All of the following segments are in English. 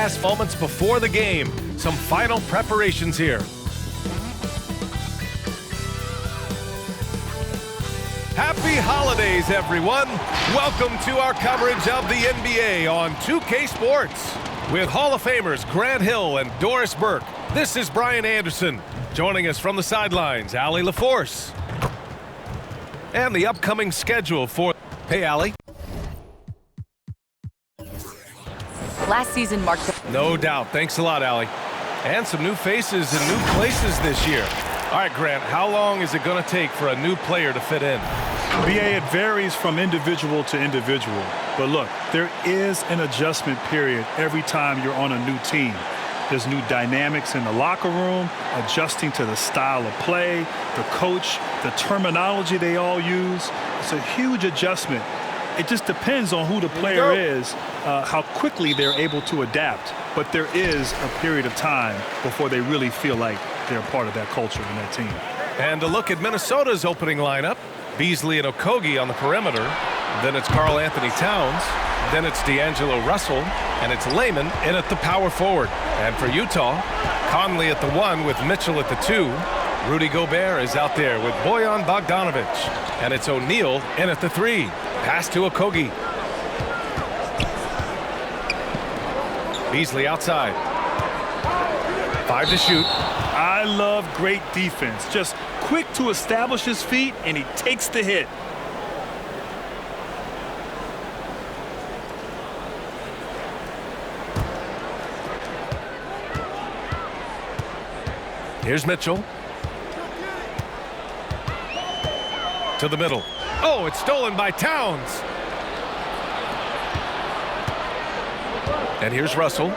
last moments before the game. Some final preparations here. Happy holidays, everyone. Welcome to our coverage of the NBA on 2K Sports. With Hall of Famers Grant Hill and Doris Burke, this is Brian Anderson. Joining us from the sidelines, Allie LaForce. And the upcoming schedule for... Hey, Allie. Last season marked the... No doubt. Thanks a lot, Allie. And some new faces and new places this year. All right, Grant, how long is it going to take for a new player to fit in? BA, it varies from individual to individual. But look, there is an adjustment period every time you're on a new team. There's new dynamics in the locker room, adjusting to the style of play, the coach, the terminology they all use. It's a huge adjustment. It just depends on who the player is, how quickly they're able to adapt. But there is a period of time before they really feel like they're a part of that culture and that team. And a look at Minnesota's opening lineup. Beasley and Okogie on the perimeter. Then it's Karl Anthony Towns. Then it's D'Angelo Russell. And it's Layman in at the power forward. And for Utah, Conley at the 1 with Mitchell at the 2. Rudy Gobert is out there with Bojan Bogdanovic. And it's O'Neal in at the 3. Pass to Okogie. Beasley outside. 5 to shoot. I love great defense. Just quick to establish his feet, and he takes the hit. Here's Mitchell. To the middle. Oh, it's stolen by Towns. And here's Russell.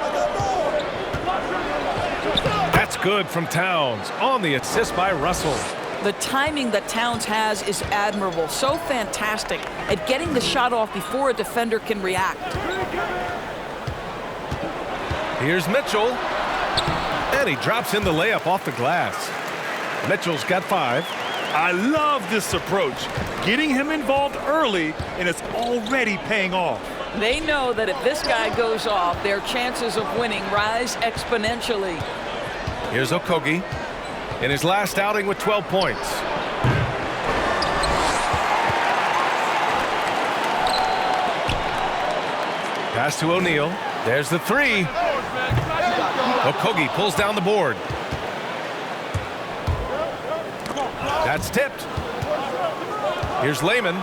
That's good from Towns on the assist by Russell. The timing that Towns has is admirable. So fantastic at getting the shot off before a defender can react. Here's Mitchell. And he drops in the layup off the glass. Mitchell's got 5. I love this approach. Getting him involved early, and it's already paying off. They know that if this guy goes off, their chances of winning rise exponentially. Here's Okogie in his last outing with 12 points. Pass to O'Neal. There's the 3. Okogie pulls down the board. That's tipped. Here's Layman.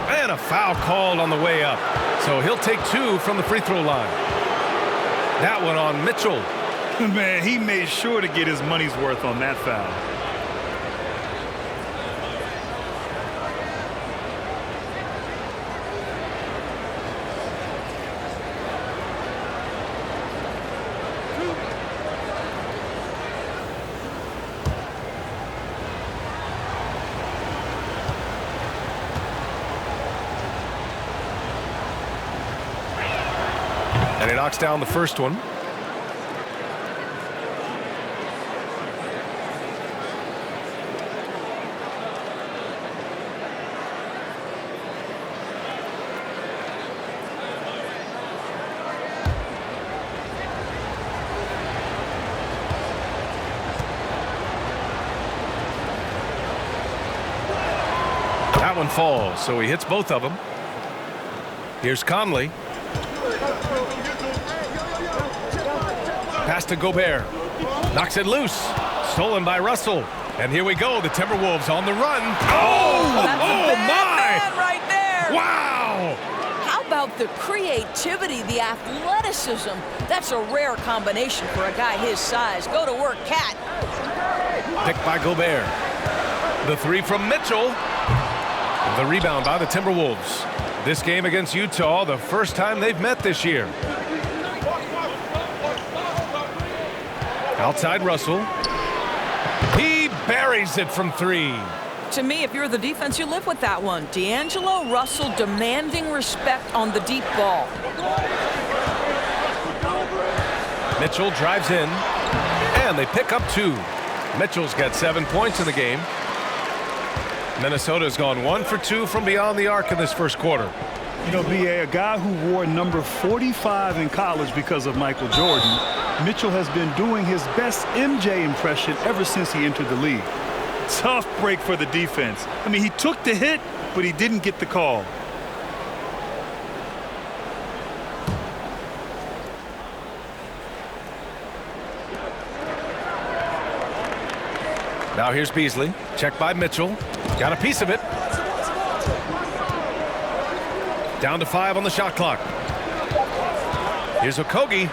And a foul called on the way up. So he'll take 2 from the free throw line. That one on Mitchell. Man, he made sure to get his money's worth on that foul. And he knocks down the first one. That one falls, so he hits both of them. Here's Conley. Pass to Gobert. Knocks it loose. Stolen by Russell. And here we go. The Timberwolves on the run. That's a bad man right there. Wow! How about the creativity, the athleticism? That's a rare combination for a guy his size. Go to work, Cat. Picked by Gobert. The 3 from Mitchell. The rebound by the Timberwolves. This game against Utah, the first time they've met this year. Outside Russell. He buries it from 3. To me, if you're the defense, you live with that one. D'Angelo Russell demanding respect on the deep ball. Mitchell drives in, and they pick up 2. Mitchell's got 7 points in the game. Minnesota's gone 1 for 2 from beyond the arc in this first quarter. You know, B.A., a guy who wore number 45 in college because of Michael Jordan, Mitchell has been doing his best MJ impression ever since he entered the league. Tough break for the defense. I mean, he took the hit, but he didn't get the call. Now here's Beasley. Check by Mitchell. Got a piece of it. Down to 5 on the shot clock. Here's Okogie.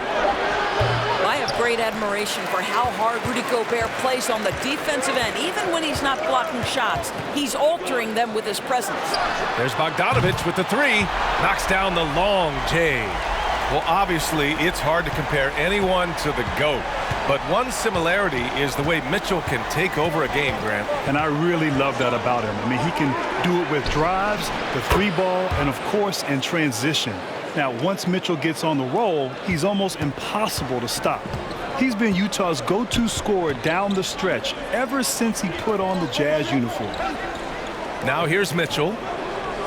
I have great admiration for how hard Rudy Gobert plays on the defensive end. Even when he's not blocking shots, he's altering them with his presence. There's Bogdanovich with the 3. Knocks down the long J. Well, obviously, it's hard to compare anyone to the GOAT. But one similarity is the way Mitchell can take over a game, Grant. And I really love that about him. I mean, he can do it with drives, the 3-ball, and, of course, in transition. Now, once Mitchell gets on the roll, he's almost impossible to stop. He's been Utah's go-to scorer down the stretch ever since he put on the Jazz uniform. Now here's Mitchell.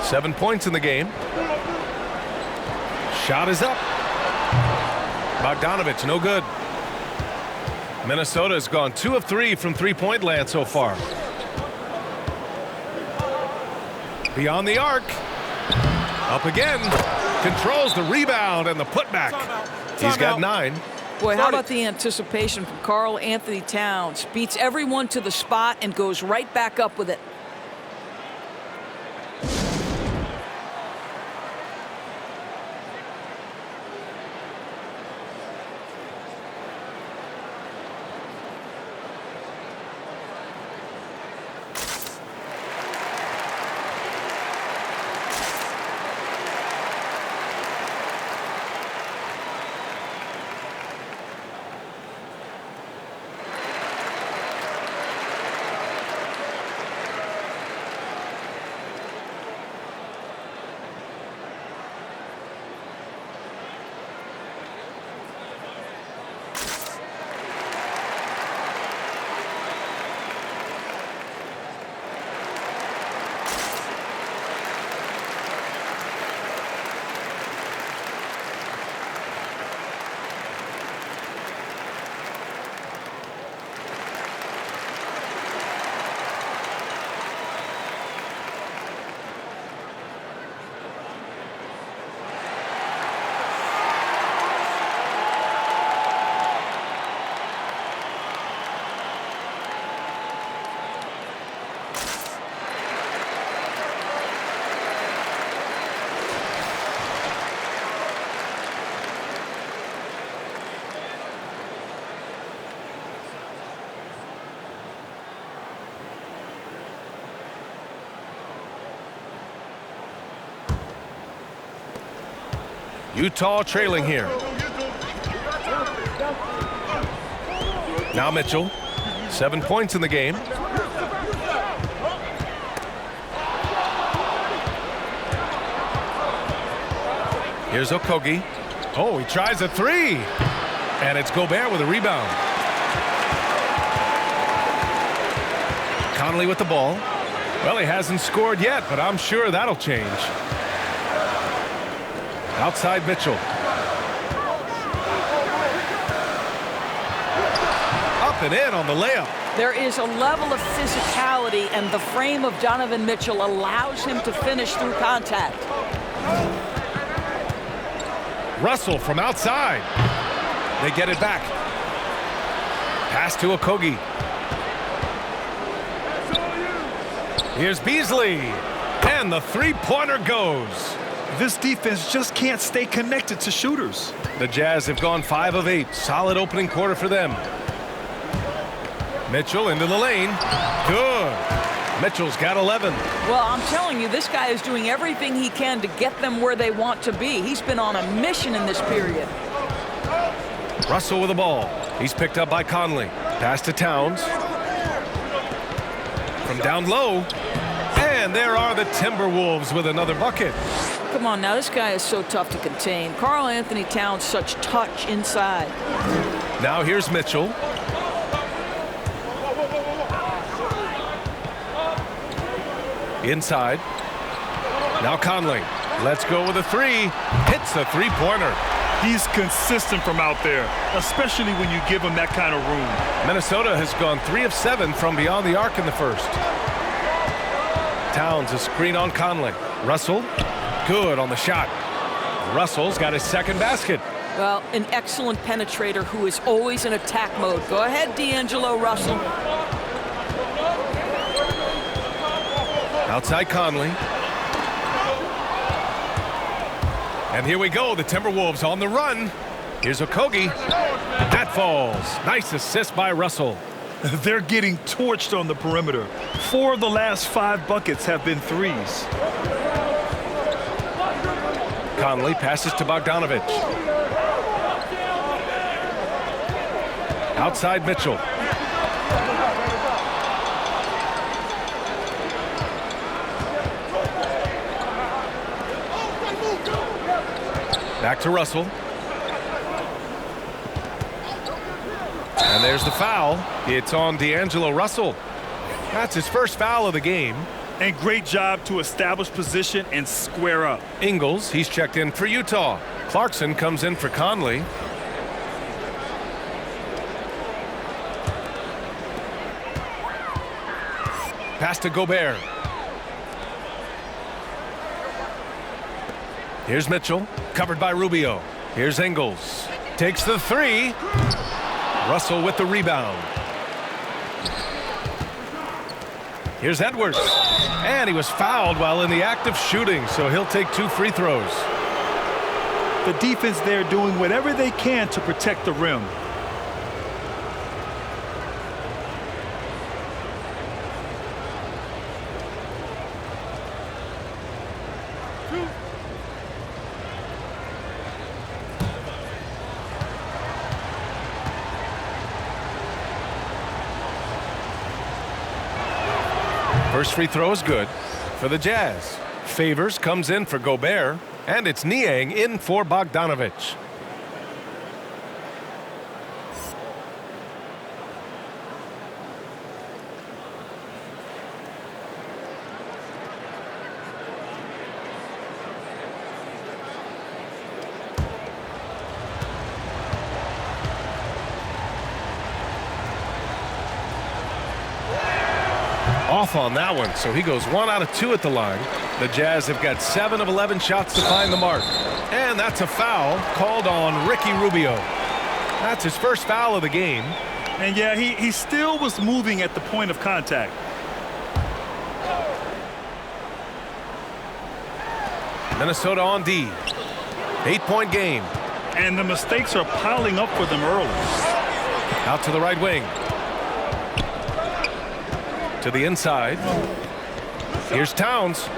7 points in the game. Shot is up. Bogdanovich, no good. Minnesota has gone 2 of 3 from three-point land so far. Beyond the arc. Up again. Controls the rebound and the putback. He's got 9. Boy, how about the anticipation from Karl Anthony Towns? Beats everyone to the spot and goes right back up with it. Utah trailing here. Now Mitchell. 7 points in the game. Here's Okogie. Oh, he tries a 3. And it's Gobert with a rebound. Conley with the ball. Well, he hasn't scored yet, but I'm sure that'll change. Outside Mitchell. Up and in on the layup. There is a level of physicality, and the frame of Donovan Mitchell allows him to finish through contact. Russell from outside. They get it back. Pass to Okogie. Here's Beasley. And the three-pointer goes. This defense just can't stay connected to shooters. The Jazz have gone 5 of 8. Solid opening quarter for them. Mitchell into the lane. Good. Mitchell's got 11. Well, I'm telling you, this guy is doing everything he can to get them where they want to be. He's been on a mission in this period. Russell with the ball. He's picked up by Conley. Pass to Towns. From down low. And there are the Timberwolves with another bucket. Come on now, this guy is so tough to contain. Karl Anthony Towns, such touch inside. Now here's Mitchell. Inside. Now Conley. Let's go with a three. Hits the three-pointer. He's consistent from out there, especially when you give him that kind of room. Minnesota has gone 3 of 7 from beyond the arc in the first. Towns a screen on Conley. Russell, good on the shot. Russell's got his second basket. Well, an excellent penetrator who is always in attack mode. Go ahead, D'Angelo Russell. Outside Conley. And here we go, the Timberwolves on the run. Here's Okogie. That falls. Nice assist by Russell. They're getting torched on the perimeter. 4 of the last 5 buckets have been threes. Conley passes to Bogdanovich. Outside Mitchell. Back to Russell. And there's the foul. It's on D'Angelo Russell. That's his first foul of the game. And great job to establish position and square up. Ingles, he's checked in for Utah. Clarkson comes in for Conley. Pass to Gobert. Here's Mitchell, covered by Rubio. Here's Ingles. Takes the three. Russell with the rebound. Here's Edwards. And he was fouled while in the act of shooting, so he'll take 2 free throws. The defense there doing whatever they can to protect the rim. First free throw is good for the Jazz. Favors comes in for Gobert, and it's Niang in for Bogdanovich. Off on that one, so he goes 1 out of 2 at the line. The Jazz have got 7 of 11 shots to find the mark. And that's a foul called on Ricky Rubio. That's his first foul of the game. And yeah, he still was moving at the point of contact. Minnesota on D. 8-point game. And the mistakes are piling up for them early. Out to the right wing. To the inside. Here's Towns.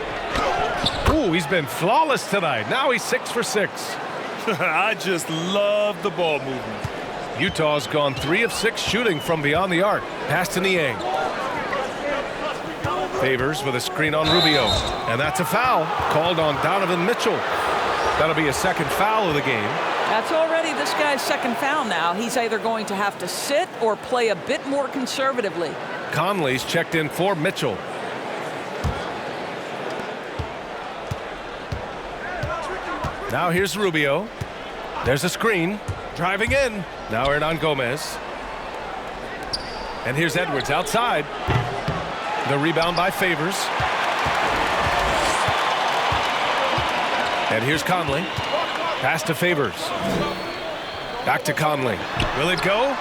Ooh, he's been flawless tonight. Now he's 6 for 6. I just love the ball movement. Utah's gone 3 of 6 shooting from beyond the arc. Pass to Niang. Favors with a screen on Rubio. And that's a foul called on Donovan Mitchell. That'll be a second foul of the game. That's already this guy's second foul now. He's either going to have to sit or play a bit more conservatively. Conley's checked in for Mitchell. Now here's Rubio. There's a screen. Driving in. Now Hernan Gomez. And here's Edwards outside. The rebound by Favors. And here's Conley. Pass to Favors. Back to Conley. Will it go?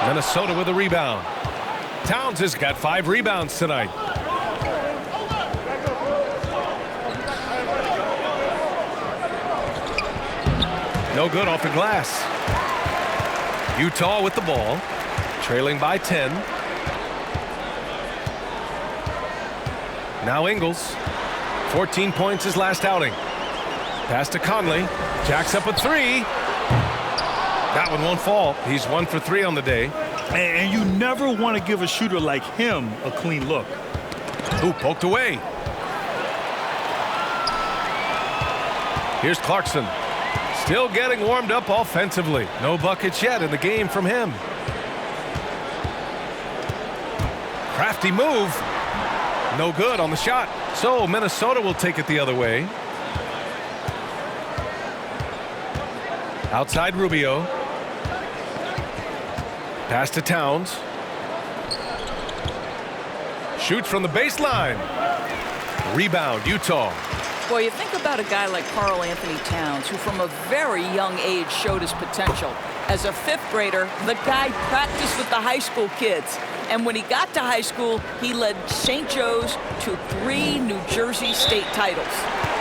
Minnesota with a rebound. Towns has got 5 rebounds tonight. No good off the glass. Utah with the ball, trailing by 10. Now Ingles, 14 points his last outing. Pass to Conley, jacks up a 3. That one won't fall. He's 1 for 3 on the day. And you never want to give a shooter like him a clean look. Ooh, poked away. Here's Clarkson. Still getting warmed up offensively. No buckets yet in the game from him. Crafty move. No good on the shot. So Minnesota will take it the other way. Outside Rubio. Pass to Towns. Shoots from the baseline. Rebound, Utah. Boy, you think about a guy like Karl Anthony Towns, who from a very young age showed his potential. As a fifth grader, the guy practiced with the high school kids. And when he got to high school, he led St. Joe's to 3 New Jersey state titles.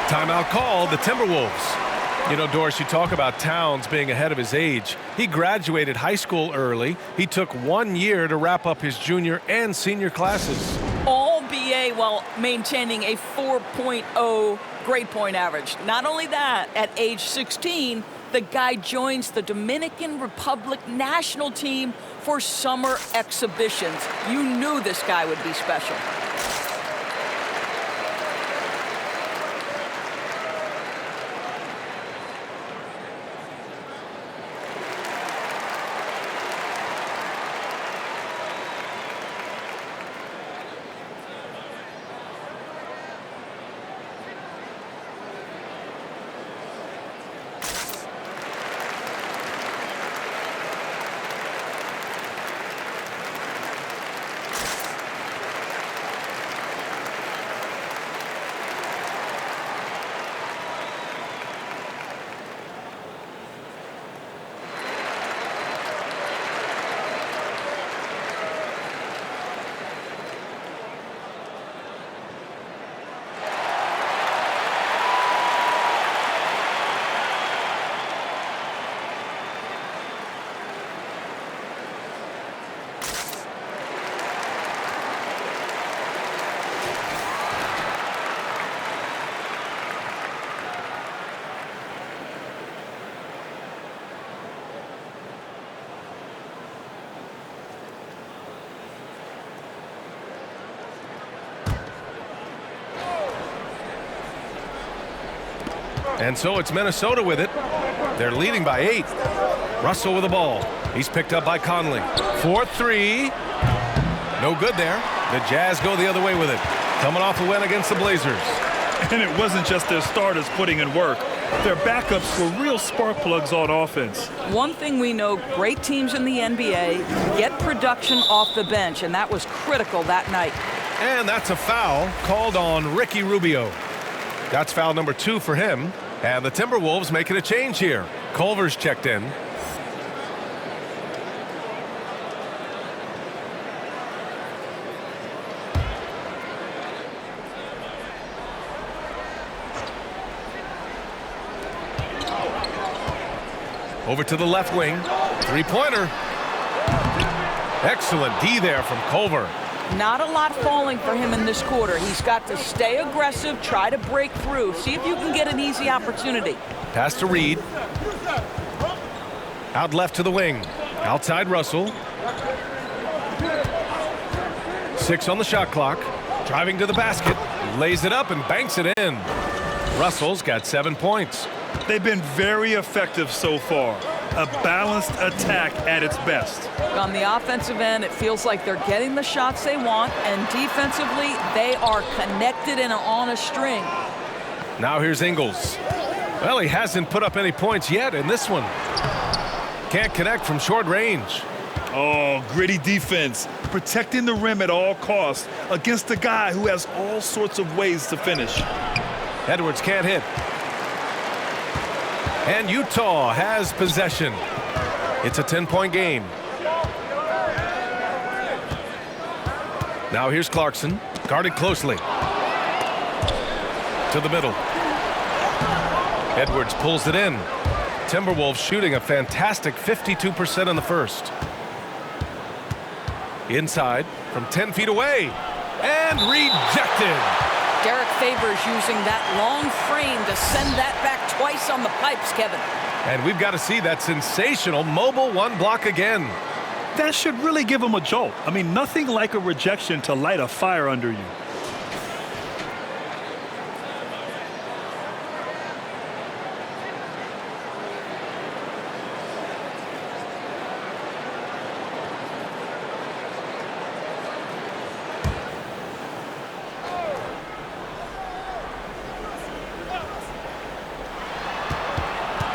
Timeout called, the Timberwolves. You know, Doris, you talk about Towns being ahead of his age. He graduated high school early. He took 1 year to wrap up his junior and senior classes. All BA while maintaining a 4.0 grade point average. Not only that, at age 16, the guy joins the Dominican Republic national team for summer exhibitions. You knew this guy would be special. And so it's Minnesota with it. They're leading by 8. Russell with the ball. He's picked up by Conley. 4-3. No good there. The Jazz go the other way with it. Coming off a win against the Blazers. And it wasn't just their starters putting in work. Their backups were real spark plugs on offense. One thing we know, great teams in the NBA get production off the bench, and that was critical that night. And that's a foul called on Ricky Rubio. That's foul number 2 for him. And the Timberwolves making a change here. Culver's checked in. Over to the left wing. 3-pointer. Excellent D there from Culver. Not a lot falling for him in this quarter. He's got to stay aggressive, try to break through, see if you can get an easy opportunity. Pass to Reed. Out left to the wing. Outside Russell. 6 on the shot clock. Driving to the basket. Lays it up and banks it in. Russell's got 7 points. They've been very effective so far. A balanced attack at its best. On the offensive end, it feels like they're getting the shots they want, and defensively, they are connected and on a string. Now here's Ingles. Well, he hasn't put up any points yet in this one. Can't connect from short range. Oh, gritty defense. Protecting the rim at all costs against a guy who has all sorts of ways to finish. Edwards can't hit. And Utah has possession. It's a 10-point game. Now here's Clarkson, guarded closely. To the middle. Edwards pulls it in. Timberwolves shooting a fantastic 52% in the first. Inside from 10 feet away. And rejected. Derek Favors using that long frame to send that back twice on the pipes, Kevin. And we've got to see that sensational mobile 1 block again. That should really give him a jolt. I mean, nothing like a rejection to light a fire under you.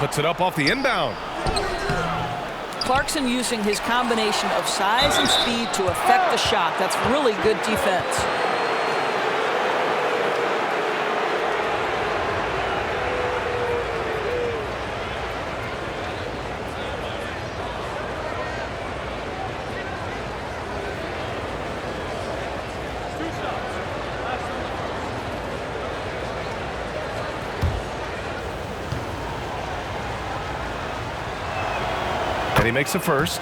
puts it up off the inbound. Clarkson using his combination of size and speed to affect the shot. That's really good defense. He makes a first.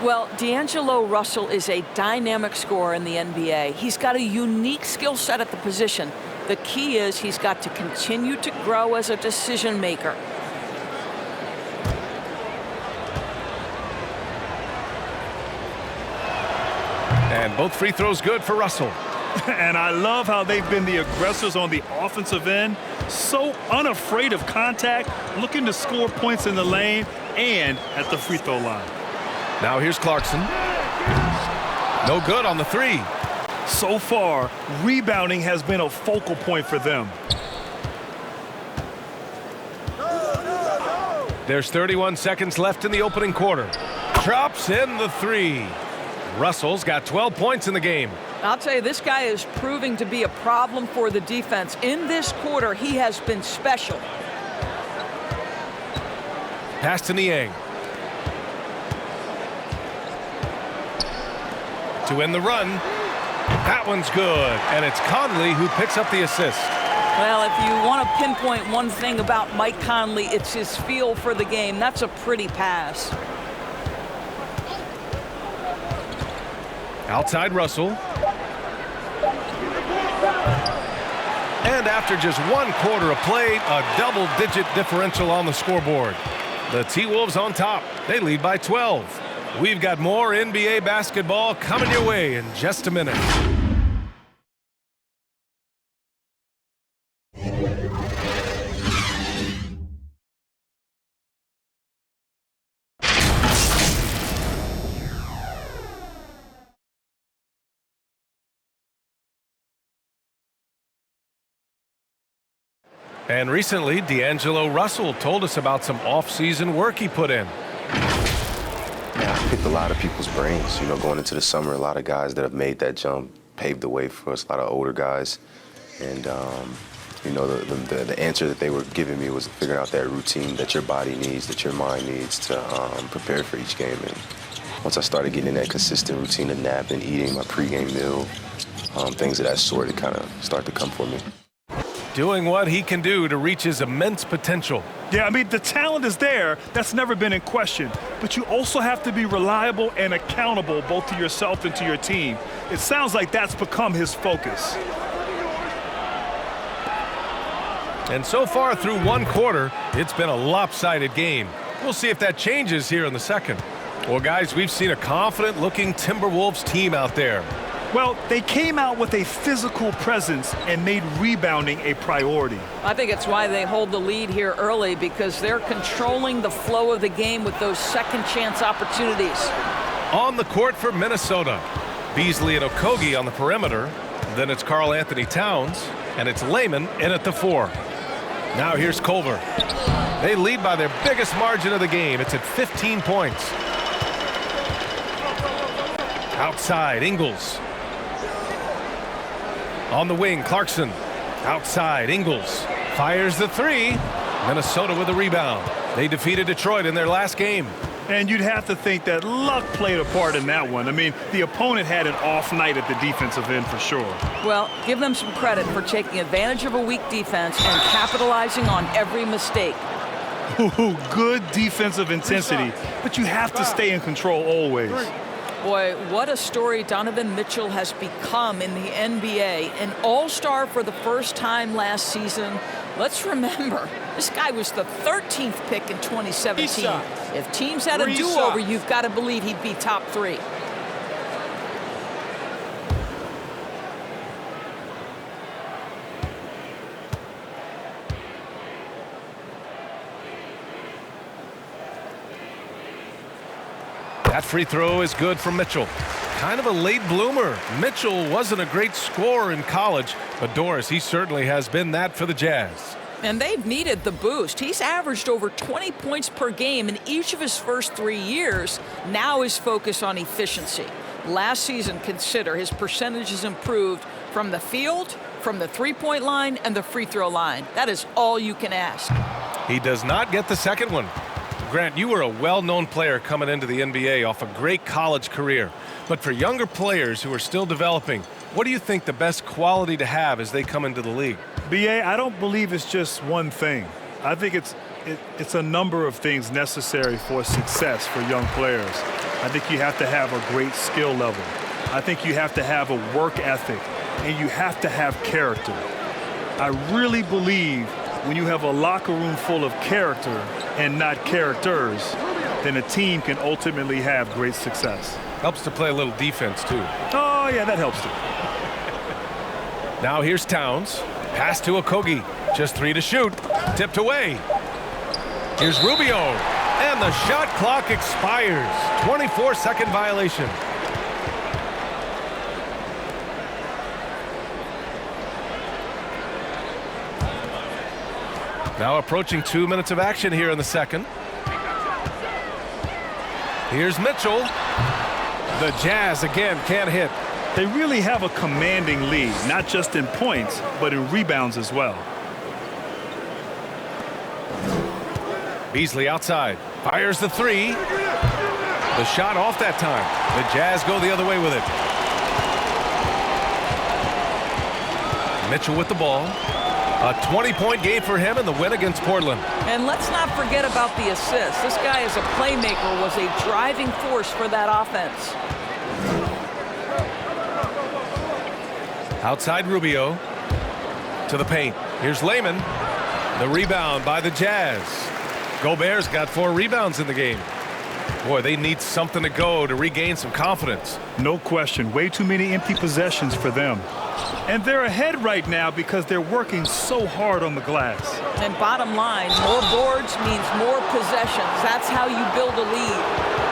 Well, D'Angelo Russell is a dynamic scorer in the NBA. He's got a unique skill set at the position. The key is he's got to continue to grow as a decision maker. And both free throws good for Russell. And I love how they've been the aggressors on the offensive end. So unafraid of contact, looking to score points in the lane and at the free throw line. Now here's Clarkson. No good on the three. So far, rebounding has been a focal point for them. There's 31 seconds left in the opening quarter. Drops in the three. Russell's got 12 points in the game. I'll tell you, this guy is proving to be a problem for the defense. In this quarter, he has been special. Pass to Niang. To end the run. That one's good. And it's Conley who picks up the assist. Well, if you want to pinpoint one thing about Mike Conley, it's his feel for the game. That's a pretty pass. Outside Russell. And after just 1 quarter of play, a double-digit differential on the scoreboard. The T-Wolves on top. They lead by 12. We've got more NBA basketball coming your way in just a minute. And recently, D'Angelo Russell told us about some off-season work he put in. Yeah, I picked a lot of people's brains. You know, going into the summer, a lot of guys that have made that jump paved the way for us, a lot of older guys. And, you know, the answer that they were giving me was figuring out that routine that your body needs, that your mind needs to prepare for each game. And once I started getting in that consistent routine of napping, eating my pregame meal, things of that sort, it kind of started to come for me. Doing what he can do to reach his immense potential. Yeah, I mean, the talent is there. That's never been in question. But you also have to be reliable and accountable both to yourself and to your team. It sounds like that's become his focus. And so far through 1 quarter, it's been a lopsided game. We'll see if that changes here in the second. Well, guys, we've seen a confident-looking Timberwolves team out there. Well, they came out with a physical presence and made rebounding a priority. I think it's why they hold the lead here early, because they're controlling the flow of the game with those second chance opportunities. On the court for Minnesota, Beasley and Okogie on the perimeter. Then it's Karl Anthony Towns, and it's Layman in at the 4. Now here's Culver. They lead by their biggest margin of the game. It's at 15 points. Outside, Ingles. On the wing, Clarkson. Outside, Ingles. Fires the 3. Minnesota with a rebound. They defeated Detroit in their last game. And you'd have to think that luck played a part in that one. I mean, the opponent had an off night at the defensive end for sure. Well, give them some credit for taking advantage of a weak defense and capitalizing on every mistake. Ooh, good defensive intensity, but you have to stay in control always. Boy, what a story Donovan Mitchell has become in the NBA. An all-star for the first time last season. Let's remember, this guy was the 13th pick in 2017. If teams had a do-over, you've got to believe he'd be top 3. That free throw is good from Mitchell. Kind of a late bloomer. Mitchell wasn't a great scorer in college, but Doris, he certainly has been that for the Jazz. And they've needed the boost. He's averaged over 20 points per game in each of his first 3 years. Now his focus on efficiency. Last season, consider his percentages improved from the field, from the three-point line, and the free throw line. That is all you can ask. He does not get the second one. Grant, you were a well-known player coming into the NBA off a great college career. But for younger players who are still developing, what do you think the best quality to have as they come into the league? BA, I don't believe it's just one thing. I think it's a number of things necessary for success for young players. I think you have to have a great skill level. I think you have to have a work ethic, and you have to have character. I really believe when you have a locker room full of character and not characters, then a team can ultimately have great success. Helps to play a little defense, too. Oh, yeah, that helps too. Now here's Towns. Pass to Okogie. Just 3 to shoot. Tipped away. Here's Rubio. And the shot clock expires. 24-second violation. Now approaching 2 minutes of action here in the second. Here's Mitchell. The Jazz again can't hit. They really have a commanding lead, not just in points, but in rebounds as well. Beasley outside. Fires the 3. The shot off that time. The Jazz go the other way with it. Mitchell with the ball. A 20-point game for him in the win against Portland. And let's not forget about the assist. This guy as a playmaker was a driving force for that offense. Outside Rubio to the paint. Here's Layman. The rebound by the Jazz. Gobert's got 4 rebounds in the game. Boy, they need something to go to regain some confidence. No question. Way too many empty possessions for them. And they're ahead right now because they're working so hard on the glass. And bottom line, more boards means more possessions. That's how you build a lead.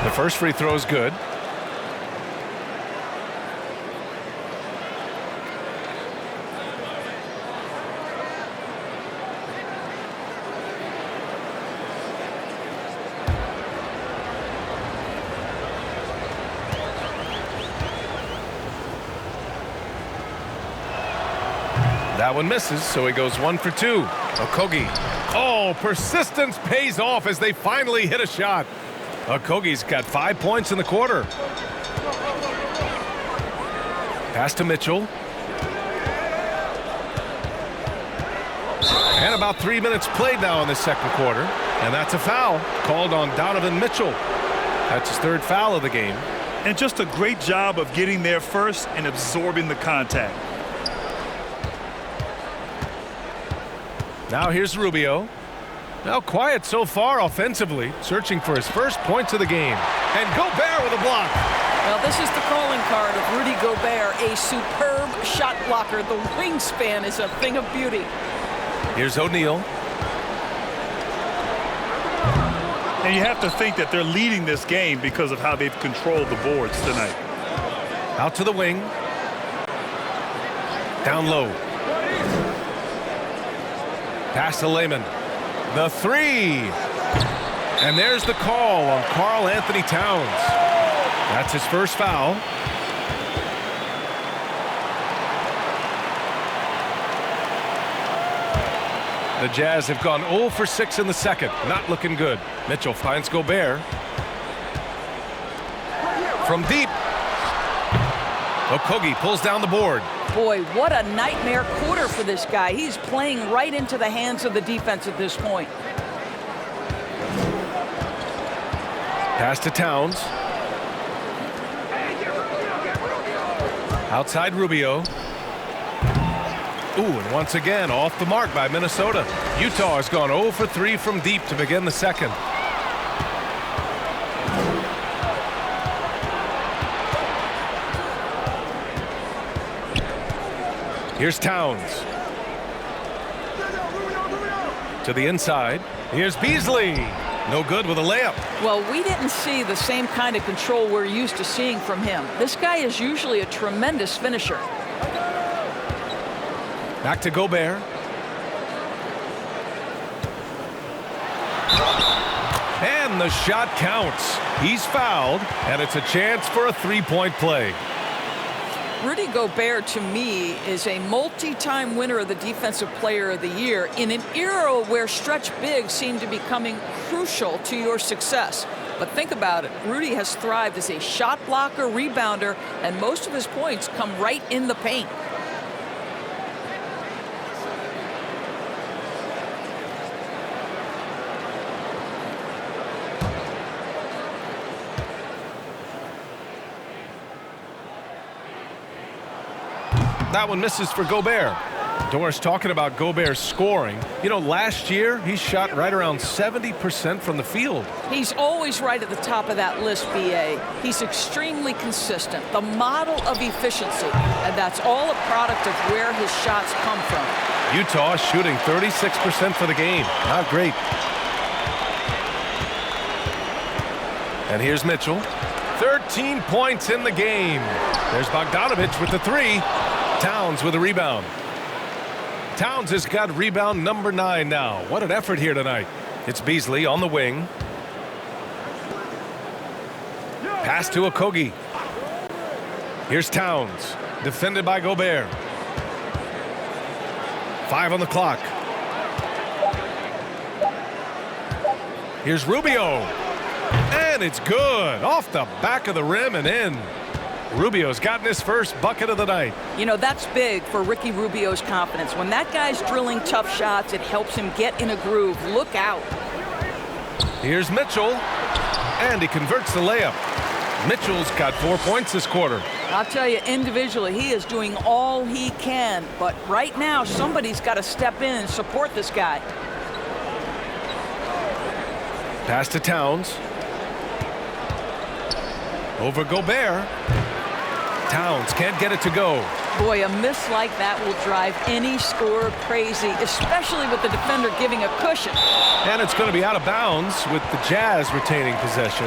The first free throw is good. That one misses, so he goes 1 for 2. Okogie. Oh, persistence pays off as they finally hit a shot. Okogie's got 5 points in the quarter. Pass to Mitchell. And about 3 minutes played now in the second quarter. And that's a foul called on Donovan Mitchell. That's his 3rd foul of the game. And just a great job of getting there first and absorbing the contact. Now here's Rubio. Now quiet so far offensively, searching for his first points of the game. And Gobert with a block. Well, this is the calling card of Rudy Gobert, a superb shot blocker. The wingspan is a thing of beauty. Here's O'Neal. And you have to think that they're leading this game because of how they've controlled the boards tonight. Out to the wing. Down low. Pass to Layman. The 3. And there's the call on Karl Anthony Towns. That's his first foul. The Jazz have gone 0 for 6 in the second. Not looking good. Mitchell finds Gobert. From deep. Okogie pulls down the board. Boy, what a nightmare quarter for this guy. He's playing right into the hands of the defense at this point. Pass to Towns. Outside Rubio. Ooh, and once again, off the mark by Minnesota. Utah has gone 0 for 3 from deep to begin the second. Here's Towns. To the inside. Here's Beasley. No good with a layup. Well, we didn't see the same kind of control we're used to seeing from him. This guy is usually a tremendous finisher. Back to Gobert. And the shot counts. He's fouled, and it's a chance for a three-point play. Rudy Gobert, to me, is a multi-time winner of the Defensive Player of the Year in an era where stretch bigs seem to be becoming crucial to your success. But think about it. Rudy has thrived as a shot blocker, rebounder, and most of his points come right in the paint. That one misses for Gobert. Doris talking about Gobert's scoring. You know, last year he shot right around 70% from the field. He's always right at the top of that list, B.A. He's extremely consistent, the model of efficiency, and that's all a product of where his shots come from. Utah shooting 36% for the game. Not great. And here's Mitchell. 13 points in the game. There's Bogdanovich with the three. Towns with a rebound. Towns has got rebound number 9 now. What an effort here tonight. It's Beasley on the wing. Pass to Okogie. Here's Towns. Defended by Gobert. 5 on the clock. Here's Rubio. And it's good. Off the back of the rim and in. Rubio's gotten his first bucket of the night. You know, that's big for Ricky Rubio's confidence. When that guy's drilling tough shots, it helps him get in a groove. Look out. Here's Mitchell. And he converts the layup. Mitchell's got 4 points this quarter. I'll tell you, individually, he is doing all he can. But right now, somebody's got to step in and support this guy. Pass to Towns. Over Gobert. Towns can't get it to go. Boy, a miss like that will drive any scorer crazy, especially with the defender giving a cushion. And it's going to be out of bounds with the Jazz retaining possession.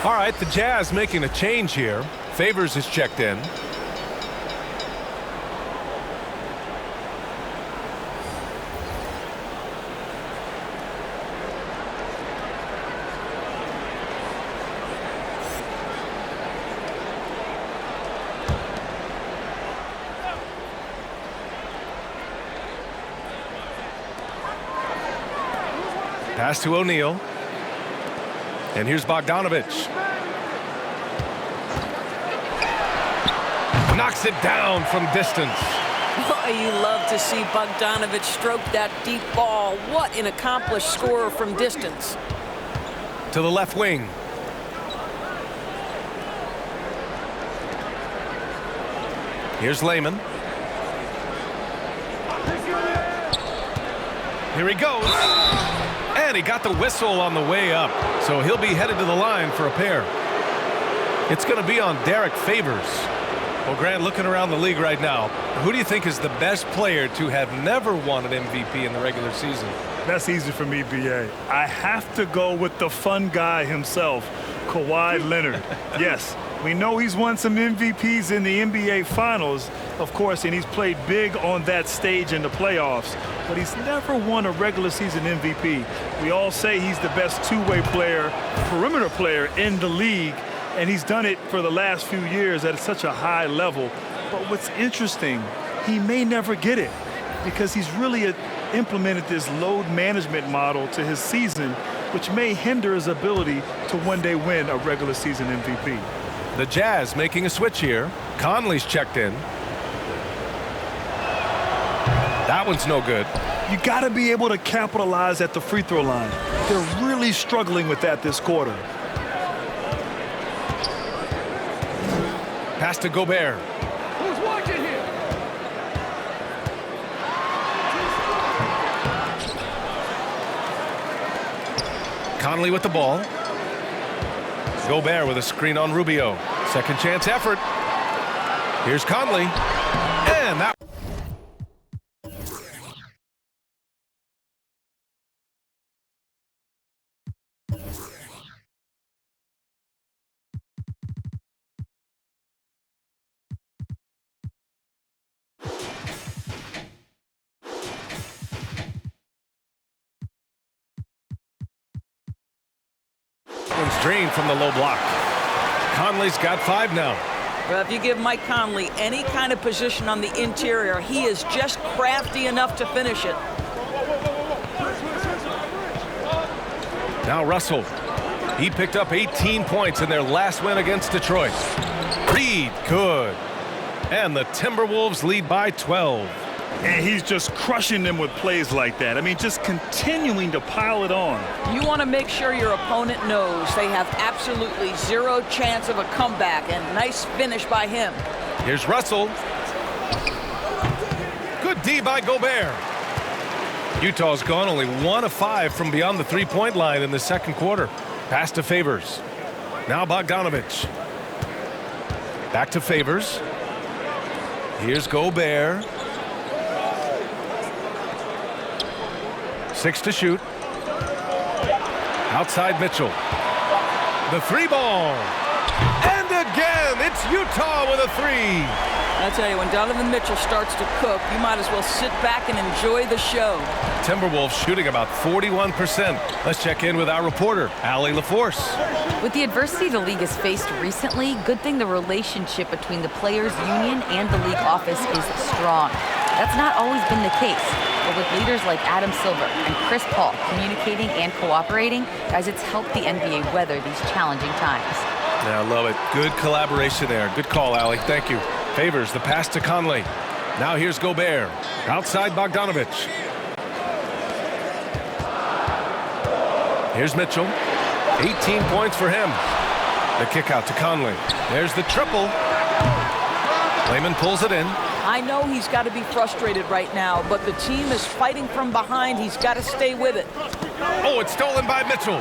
All right, the Jazz making a change here. Favors is checked in. Pass to O'Neal. And here's Bogdanovich. Knocks it down from distance. Oh, you love to see Bogdanovich stroke that deep ball. What an accomplished scorer from distance. To the left wing. Here's Layman. Here he goes. And he got the whistle on the way up. So he'll be headed to the line for a pair. It's going to be on Derek Favors. Well, Grant, looking around the league right now, who do you think is the best player to have never won an MVP in the regular season? That's easy for me, B.A. I have to go with the fun guy himself, Kawhi Leonard. Yes, we know he's won some MVPs in the NBA Finals, of course, and he's played big on that stage in the playoffs, but he's never won a regular season MVP. We all say he's the best two-way player, perimeter player in the league, and he's done it for the last few years at such a high level. But what's interesting, he may never get it because he's really implemented this load management model to his season, which may hinder his ability to one day win a regular season MVP. The Jazz making a switch here. Conley's checked in. That one's no good. You got to be able to capitalize at the free throw line. They're really struggling with that this quarter. Pass to Gobert. Conley with the ball. Gobert with a screen on Rubio. Second chance effort. Here's Conley. And that. Drained from the low block. Conley's got 5 now. Well, if you give Mike Conley any kind of position on the interior, he is just crafty enough to finish it. Now Russell. He picked up 18 points in their last win against Detroit. Reed, good. And the Timberwolves lead by 12. And he's just crushing them with plays like that. I mean, just continuing to pile it on. You want to make sure your opponent knows they have absolutely zero chance of a comeback, and nice finish by him. Here's Russell. Good D by Gobert. Utah's gone only 1 of 5 from beyond the three-point line in the second quarter. Pass to Favors. Now Bogdanovich. Back to Favors. Here's Gobert. 6 to shoot. Outside Mitchell. The 3-ball. And again, it's Utah with a 3. I tell you, when Donovan Mitchell starts to cook, you might as well sit back and enjoy the show. Timberwolves shooting about 41%. Let's check in with our reporter, Allie LaForce. With the adversity the league has faced recently, good thing the relationship between the players' union and the league office is strong. That's not always been the case. But with leaders like Adam Silver and Chris Paul communicating and cooperating, guys, it's helped the NBA weather these challenging times. Yeah, I love it. Good collaboration there. Good call, Allie. Thank you. Favors the pass to Conley. Now here's Gobert. Outside Bogdanovich. Here's Mitchell. 18 points for him. The kick out to Conley. There's the triple. Layman pulls it in. I know he's got to be frustrated right now, but the team is fighting from behind. He's got to stay with it. Oh, it's stolen by Mitchell.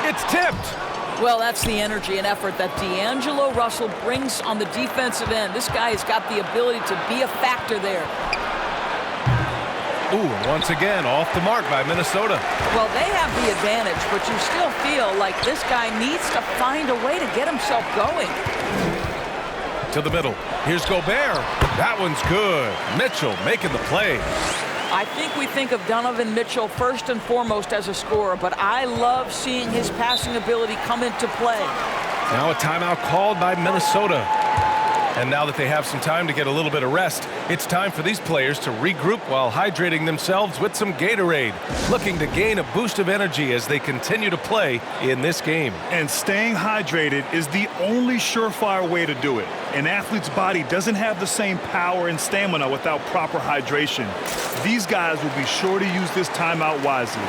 It's tipped. Well, that's the energy and effort that D'Angelo Russell brings on the defensive end. This guy has got the ability to be a factor there. Ooh, once again, off the mark by Minnesota. Well, they have the advantage, but you still feel like this guy needs to find a way to get himself going. To the middle. Here's Gobert. That one's good. Mitchell making the play. I think we think of Donovan Mitchell first and foremost as a scorer, but I love seeing his passing ability come into play. Now a timeout called by Minnesota. And now that they have some time to get a little bit of rest, it's time for these players to regroup while hydrating themselves with some Gatorade, looking to gain a boost of energy as they continue to play in this game. And staying hydrated is the only surefire way to do it. An athlete's body doesn't have the same power and stamina without proper hydration. These guys will be sure to use this timeout wisely.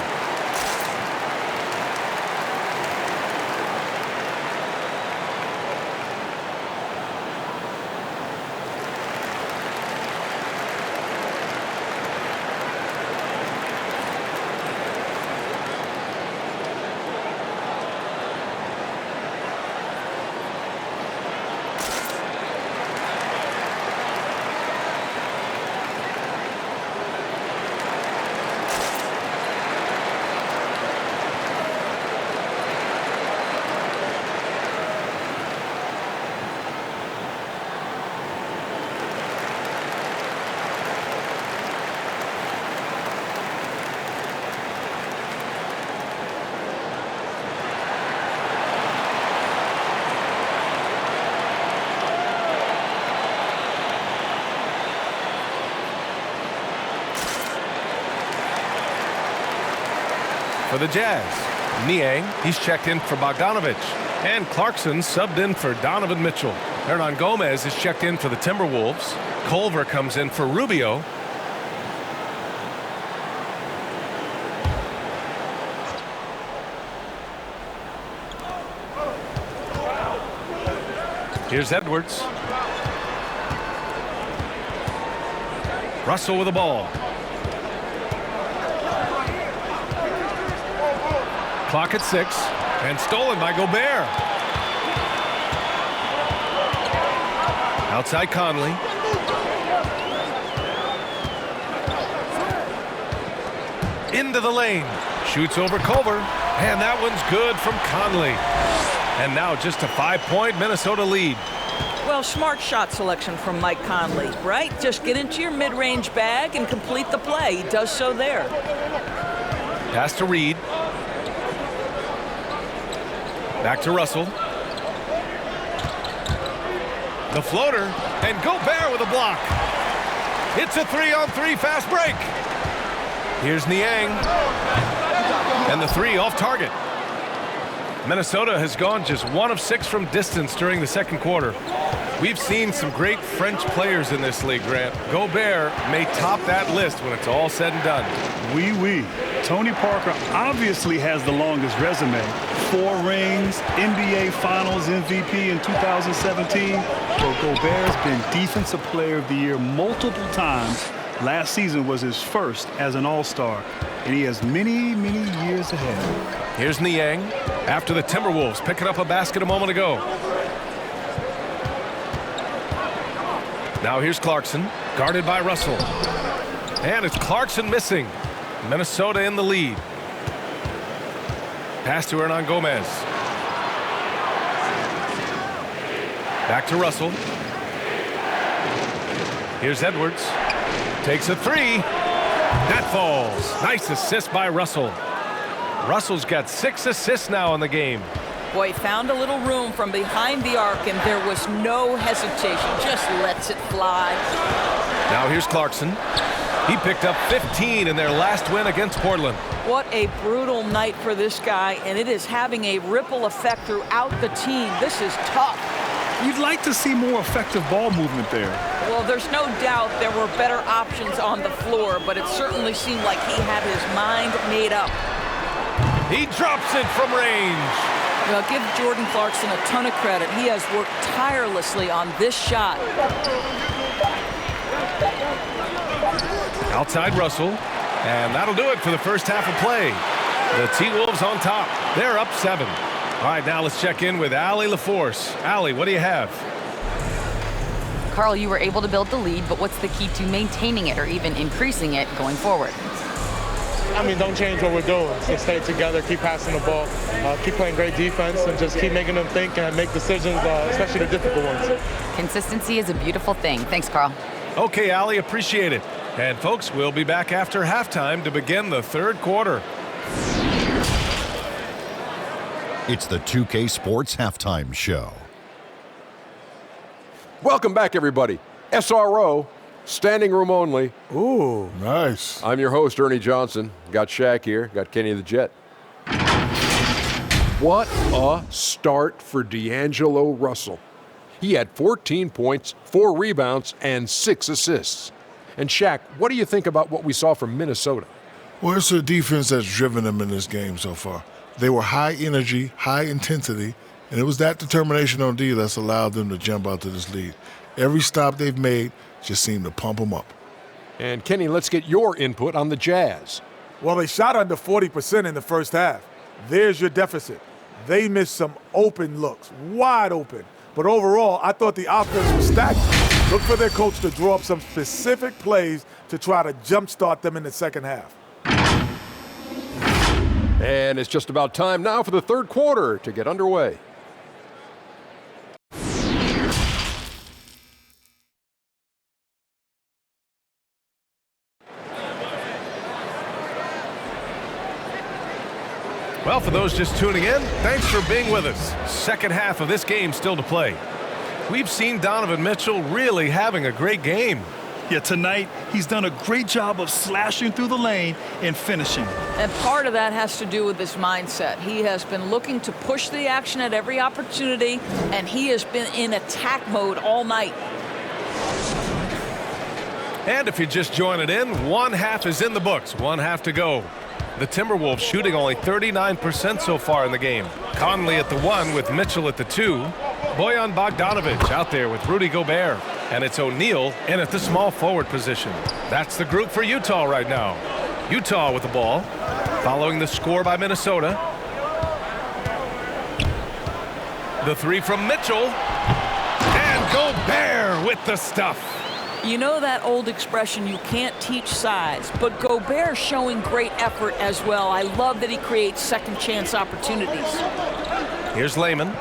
For the Jazz, Niang, he's checked in for Bogdanovich. And Clarkson subbed in for Donovan Mitchell. Hernan Gomez is checked in for the Timberwolves. Culver comes in for Rubio. Here's Edwards. Russell with the ball. Clock at 6, and stolen by Gobert. Outside Conley. Into the lane. Shoots over Culver, and that one's good from Conley. And now just a 5-point Minnesota lead. Well, smart shot selection from Mike Conley, right? Just get into your mid-range bag and complete the play. He does so there. Pass to Reed. Back to Russell. The floater, and Gobert with a block. It's a 3-on-3 fast break. Here's Niang. And the 3 off target. Minnesota has gone just 1 of 6 from distance during the second quarter. We've seen some great French players in this league, Grant. Gobert may top that list when it's all said and done. Oui. Tony Parker obviously has the longest resume. 4 rings, NBA Finals MVP in 2017. But Gobert's been Defensive Player of the Year multiple times. Last season was his first as an All-Star. And he has many, many years ahead. Here's Niang after the Timberwolves picking up a basket a moment ago. Now here's Clarkson, guarded by Russell. And it's Clarkson missing. Minnesota in the lead. Pass to Hernan Gomez. Back to Russell. Here's Edwards. Takes a 3. That falls. Nice assist by Russell. Russell's got 6 assists now in the game. Boy, found a little room from behind the arc, and there was no hesitation. Just lets it fly. Now here's Clarkson. He picked up 15 in their last win against Portland. What a brutal night for this guy, and it is having a ripple effect throughout the team. This is tough. You'd like to see more effective ball movement there. Well, there's no doubt there were better options on the floor, but it certainly seemed like he had his mind made up. He drops it from range. Well, give Jordan Clarkson a ton of credit. He has worked tirelessly on this shot. Outside Russell, and that'll do it for the first half of play. The T-Wolves on top. They're up 7. All right, now let's check in with Allie LaForce. Allie, what do you have? Carl, you were able to build the lead, but what's the key to maintaining it or even increasing it going forward? I mean, don't change what we're doing. So stay together, keep passing the ball, keep playing great defense, and just keep making them think and make decisions, especially the difficult ones. Consistency is a beautiful thing. Thanks, Carl. Okay, Allie, appreciate it. And folks, we'll be back after halftime to begin the third quarter. It's the 2K Sports Halftime Show. Welcome back, everybody. SRO, standing room only. Ooh, nice. I'm your host, Ernie Johnson. Got Shaq here. Got Kenny the Jet. What a start for D'Angelo Russell. He had 14 points, 4 rebounds, and 6 assists. And Shaq, what do you think about what we saw from Minnesota? Well, it's a defense that's driven them in this game so far. They were high energy, high intensity, and it was that determination on D that's allowed them to jump out to this lead. Every stop they've made just seemed to pump them up. And Kenny, let's get your input on the Jazz. Well, they shot under 40% in the first half. There's your deficit. They missed some open looks, wide open. But overall, I thought the offense was stagnant. Look for their coach to draw up some specific plays to try to jumpstart them in the second half. And it's just about time now for the third quarter to get underway. Well, for those just tuning in, thanks for being with us. Second half of this game still to play. We've seen Donovan Mitchell really having a great game. Yeah, tonight he's done a great job of slashing through the lane and finishing. And part of that has to do with his mindset. He has been looking to push the action at every opportunity, and he has been in attack mode all night. And if you're just joining in, one half is in the books, one half to go. The Timberwolves shooting only 39% so far in the game. Conley at the 1 with Mitchell at the 2. Bojan Bogdanovic out there with Rudy Gobert. And it's O'Neal in at the small forward position. That's the group for Utah right now. Utah with the ball, following the score by Minnesota. The three from Mitchell. And Gobert with the stuff. You know that old expression, you can't teach size, but Gobert showing great effort as well. I love that he creates second chance opportunities. Here's Layman.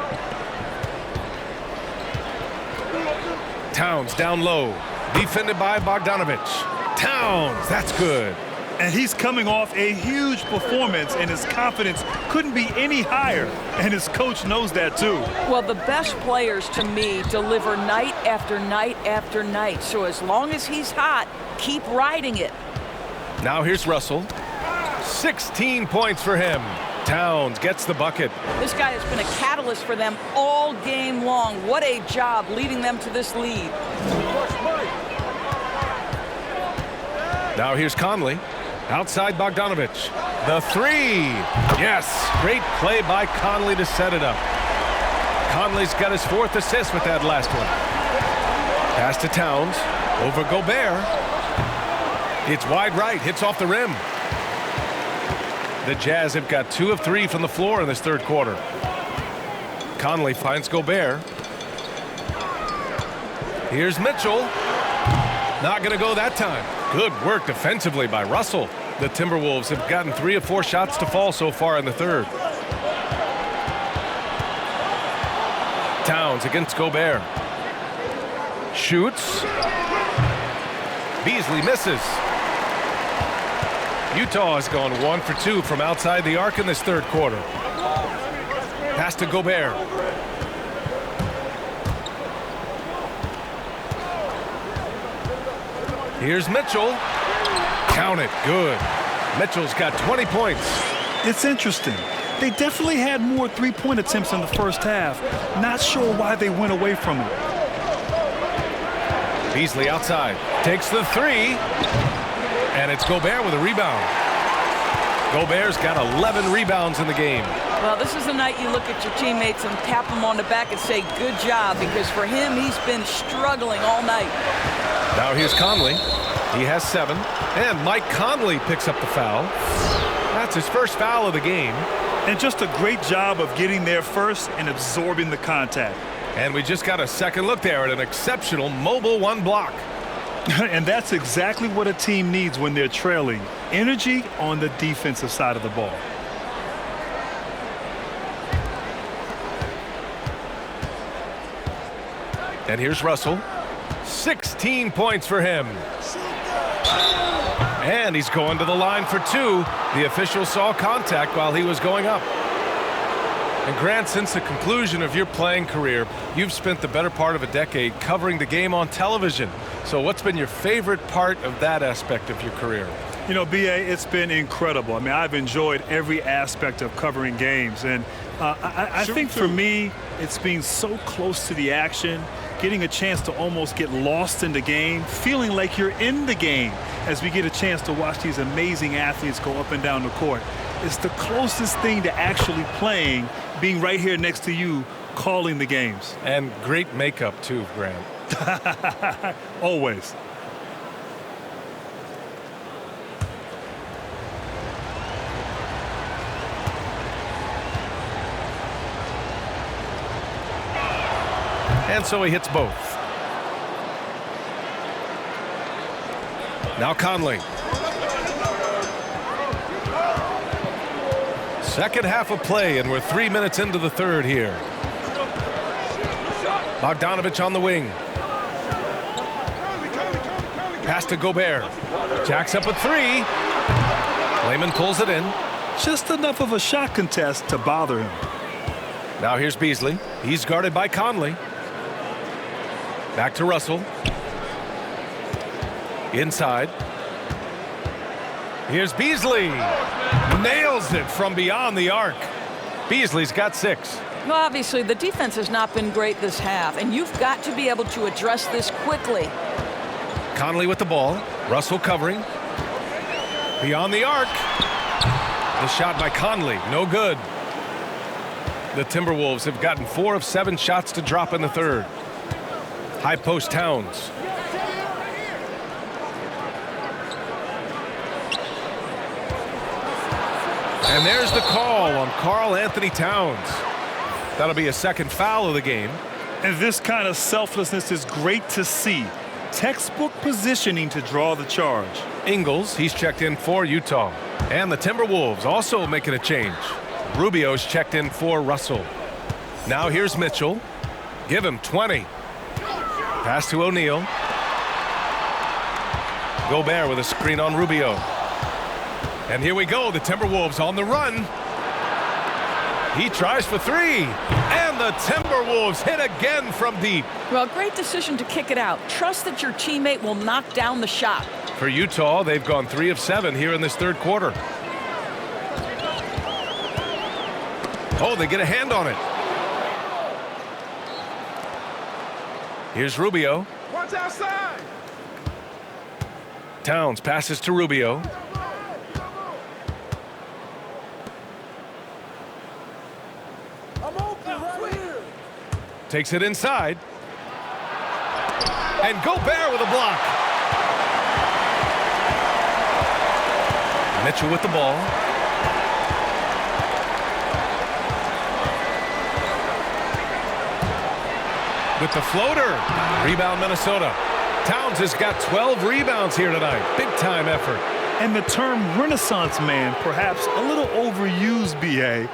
Towns down low. Defended by Bogdanovich. Towns, that's good. And he's coming off a huge performance, and his confidence couldn't be any higher. And his coach knows that, too. Well, the best players, to me, deliver night after night after night. So as long as he's hot, keep riding it. Now here's Russell. 16 points for him. Towns gets the bucket. This guy has been a catalyst for them all game long. What a job leading them to this lead. Now here's Conley. Outside Bogdanovich. The three. Yes. Great play by Conley to set it up. Conley's got his 4th assist with that last one. Pass to Towns. Over Gobert. It's wide right. Hits off the rim. The Jazz have got 2 of 3 from the floor in this third quarter. Conley finds Gobert. Here's Mitchell. Not going to go that time. Good work defensively by Russell. The Timberwolves have gotten 3 of 4 shots to fall so far in the third. Towns against Gobert. Shoots. Beasley misses. Utah has gone 1 for 2 from outside the arc in this third quarter. Pass to Gobert. Here's Mitchell. Count it. Good. Mitchell's got 20 points. It's interesting. They definitely had more three-point attempts in the first half. Not sure why they went away from it. Beasley outside. Takes the three. And it's Gobert with a rebound. Gobert's got 11 rebounds in the game. Well, this is the night you look at your teammates and tap them on the back and say, good job, because for him, he's been struggling all night. Now here's Conley. He has 7. And Mike Conley picks up the foul. That's his first foul of the game. And just a great job of getting there first and absorbing the contact. And we just got a second look there at an exceptional mobile 1 block. And that's exactly what a team needs when they're trailing. Energy on the defensive side of the ball. And here's Russell. 16 points for him. And he's going to the line for 2. The official saw contact while he was going up. And Grant, since the conclusion of your playing career, you've spent the better part of a decade covering the game on television. So what's been your favorite part of that aspect of your career? You know, B.A., it's been incredible. I mean, I've enjoyed every aspect of covering games. And I think for me, it's being so close to the action, getting a chance to almost get lost in the game, feeling like you're in the game as we get a chance to watch these amazing athletes go up and down the court. It's the closest thing to actually playing, being right here next to you, calling the games. And great makeup, too, Grant. Always. And so he hits both. Now Conley. Second half of play, and we're 3 minutes into the third here. Bogdanovich on the wing. Pass to Gobert. Jacks up a 3. Layman pulls it in. Just enough of a shot contest to bother him. Now here's Beasley. He's guarded by Conley. Back to Russell. Inside. Here's Beasley. Nails it from beyond the arc. Beasley's got 6. Well, obviously, the defense has not been great this half, and you've got to be able to address this quickly. Conley with the ball. Russell covering. Beyond the arc. The shot by Conley. No good. The Timberwolves have gotten 4 of 7 shots to drop in the third. High post Towns. And there's the call on Karl Anthony Towns. That'll be a second foul of the game. And this kind of selflessness is great to see. Textbook positioning to draw the charge. Ingles, he's checked in for Utah. And the Timberwolves also making a change. Rubio's checked in for Russell. Now here's Mitchell. Give him 20. Pass to O'Neal. Gobert with a screen on Rubio. And here we go, the Timberwolves on the run. He tries for three. And the Timberwolves hit again from deep. Well, great decision to kick it out. Trust that your teammate will knock down the shot. For Utah, they've gone 3 of 7 here in this third quarter. Oh, they get a hand on it. Here's Rubio. Watch outside. Towns passes to Rubio. I'm open right here. Takes it inside. And Gobert with a block. Mitchell with the ball. With the floater. Rebound Minnesota. Towns has got 12 rebounds here tonight. Big time effort. And the term Renaissance man, perhaps a little overused, BA,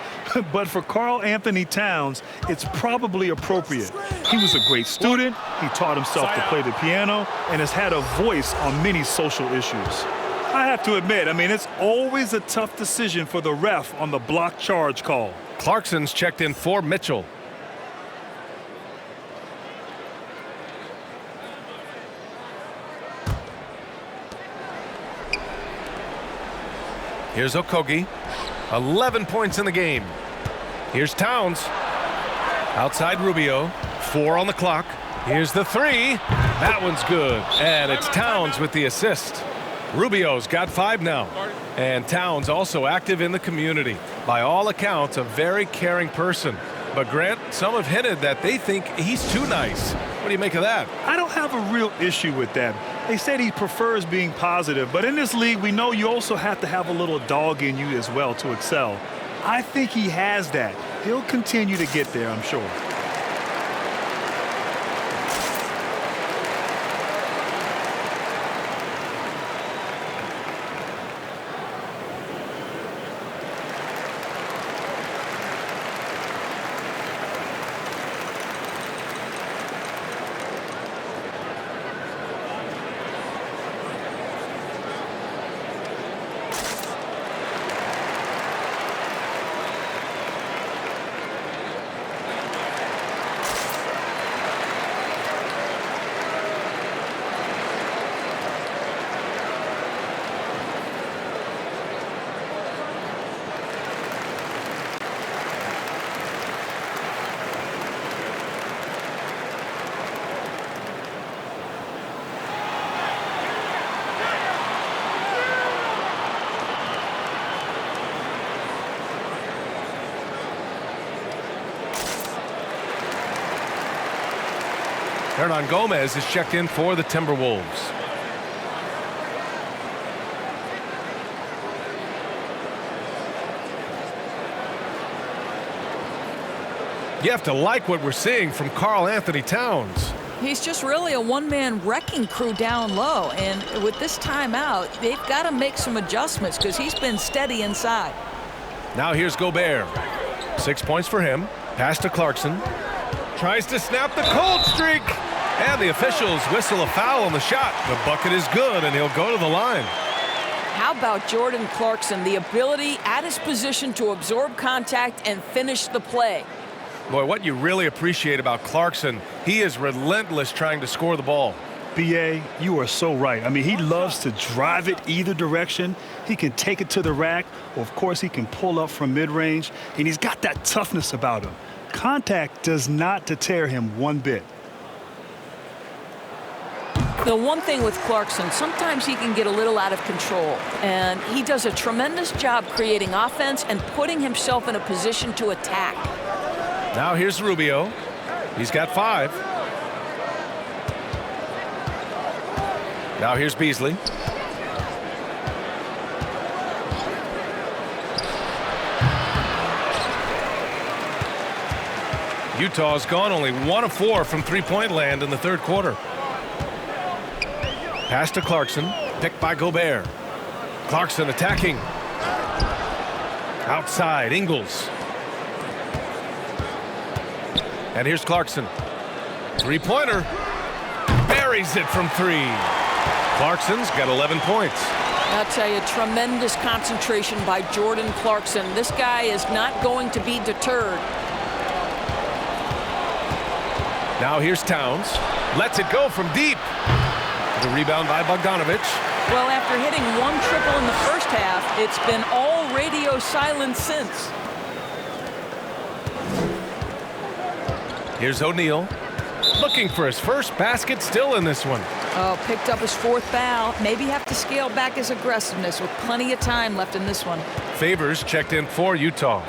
but for Karl Anthony Towns, it's probably appropriate. He was a great student, he taught himself to play the piano, and has had a voice on many social issues. I have to admit, it's always a tough decision for the ref on the block charge call. Clarkson's checked in for Mitchell. Here's Okogie. 11 points in the game. Here's Towns. Outside Rubio. 4 on the clock. Here's the three. That one's good. And it's Towns with the assist. Rubio's got 5 now. And Towns also active in the community. By all accounts, a very caring person. But Grant, some have hinted that they think he's too nice. What do you make of that? I don't have a real issue with that. They said he prefers being positive, but in this league, we know you also have to have a little dog in you as well to excel. I think he has that. He'll continue to get there, I'm sure. Hernangomez is checked in for the Timberwolves. You have to like what we're seeing from Karl Anthony Towns. He's just really a one-man wrecking crew down low. And with this timeout, they've got to make some adjustments because he's been steady inside. Now here's Gobert. 6 points for him. Pass to Clarkson. Tries to snap the cold streak. And the officials whistle a foul on the shot. The bucket is good, and he'll go to the line. How about Jordan Clarkson? The ability at his position to absorb contact and finish the play. Boy, what you really appreciate about Clarkson, he is relentless trying to score the ball. BA, you are so right. He loves to drive it either direction. He can take it to the rack, or of course he can pull up from mid-range, and he's got that toughness about him. Contact does not deter him one bit. The one thing with Clarkson, sometimes he can get a little out of control, and he does a tremendous job creating offense and putting himself in a position to attack. Now here's Rubio. He's got 5. Now here's Beasley. Utah's gone only 1 of 4 from three-point land in the third quarter. Pass to Clarkson, picked by Gobert. Clarkson attacking. Outside, Ingles. And here's Clarkson. Three-pointer. Buries it from 3. Clarkson's got 11 points. I'll tell you, tremendous concentration by Jordan Clarkson. This guy is not going to be deterred. Now here's Towns. Lets it go from deep. The rebound by Bogdanovich. Well, after hitting 1 triple in the first half, it's been all radio silence since. Here's O'Neal. Looking for his first basket, still in this one. Oh, picked up his 4th foul. Maybe have to scale back his aggressiveness with plenty of time left in this one. Favors checked in for Utah.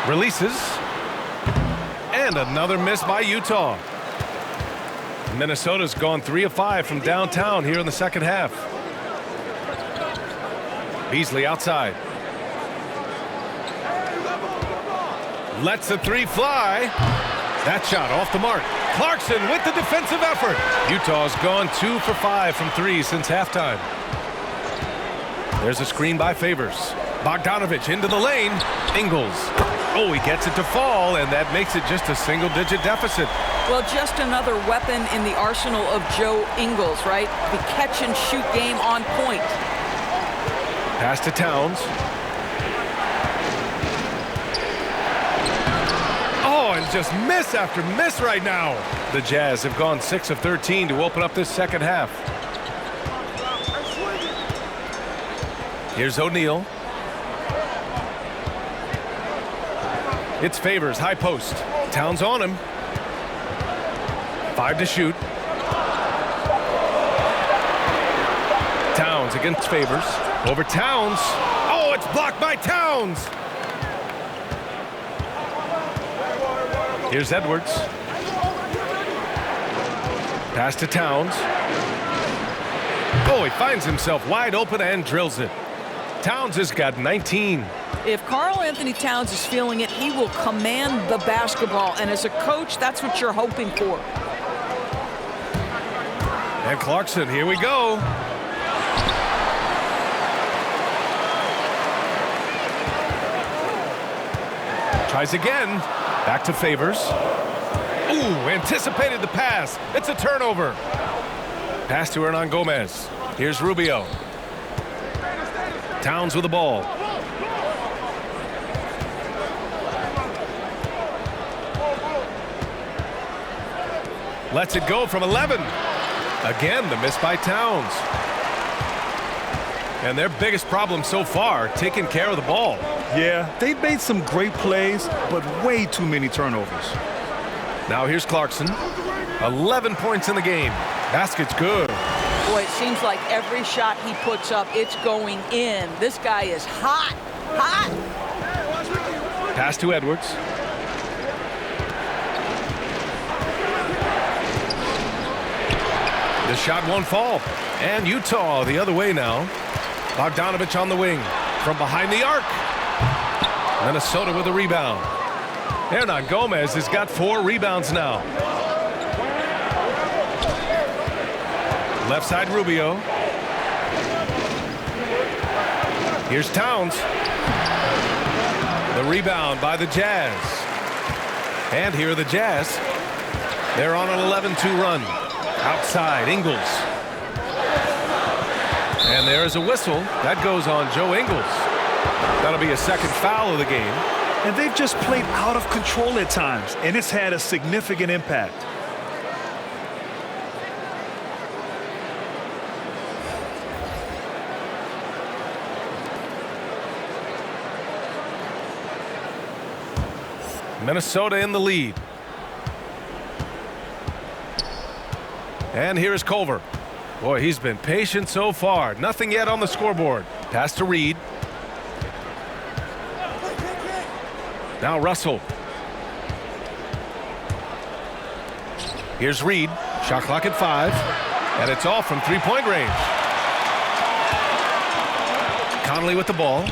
Releases. And another miss by Utah. Minnesota's gone 3 of 5 from downtown here in the second half. Beasley outside. Lets the 3 fly. That shot off the mark. Clarkson with the defensive effort. Utah's gone 2 for 5 from 3 since halftime. There's a screen by Favors. Bogdanovich into the lane. Ingles. Oh, he gets it to fall, and that makes it just a single-digit deficit. Well, just another weapon in the arsenal of Joe Ingles, right? The catch-and-shoot game on point. Pass to Towns. Oh, and just miss after miss right now. The Jazz have gone 6 of 13 to open up this second half. Here's O'Neal. It's Favors, high post. Towns on him. 5 to shoot. Towns against Favors. Over Towns. Oh, it's blocked by Towns. Here's Edwards. Pass to Towns. Oh, he finds himself wide open and drills it. Towns has got 19. If Karl Anthony Towns is feeling it, he will command the basketball. And as a coach, that's what you're hoping for. And Clarkson, here we go. Tries again. Back to Favors. Ooh, anticipated the pass. It's a turnover. Pass to Hernan Gomez. Here's Rubio. Towns with the ball. Lets it go from 11. Again, the miss by Towns. And their biggest problem so far, taking care of the ball. Yeah, they've made some great plays, but way too many turnovers. Now here's Clarkson. 11 points in the game. Basket's good. Boy, it seems like every shot he puts up, it's going in. This guy is hot, hot. Pass to Edwards. The shot won't fall. And Utah the other way now. Bogdanovich on the wing. From behind the arc. Minnesota with a rebound. Hernan Gomez has got 4 rebounds now. Left side Rubio. Here's Towns. The rebound by the Jazz. And here are the Jazz. They're on an 11-2 run. Outside, Ingles. And there is a whistle. That goes on Joe Ingles. That'll be a second foul of the game. And they've just played out of control at times, and it's had a significant impact. Minnesota in the lead. And here's Culver. Boy, he's been patient so far. Nothing yet on the scoreboard. Pass to Reed. Now Russell. Here's Reed. Shot clock at 5. And it's all from three-point range. Conley with the ball.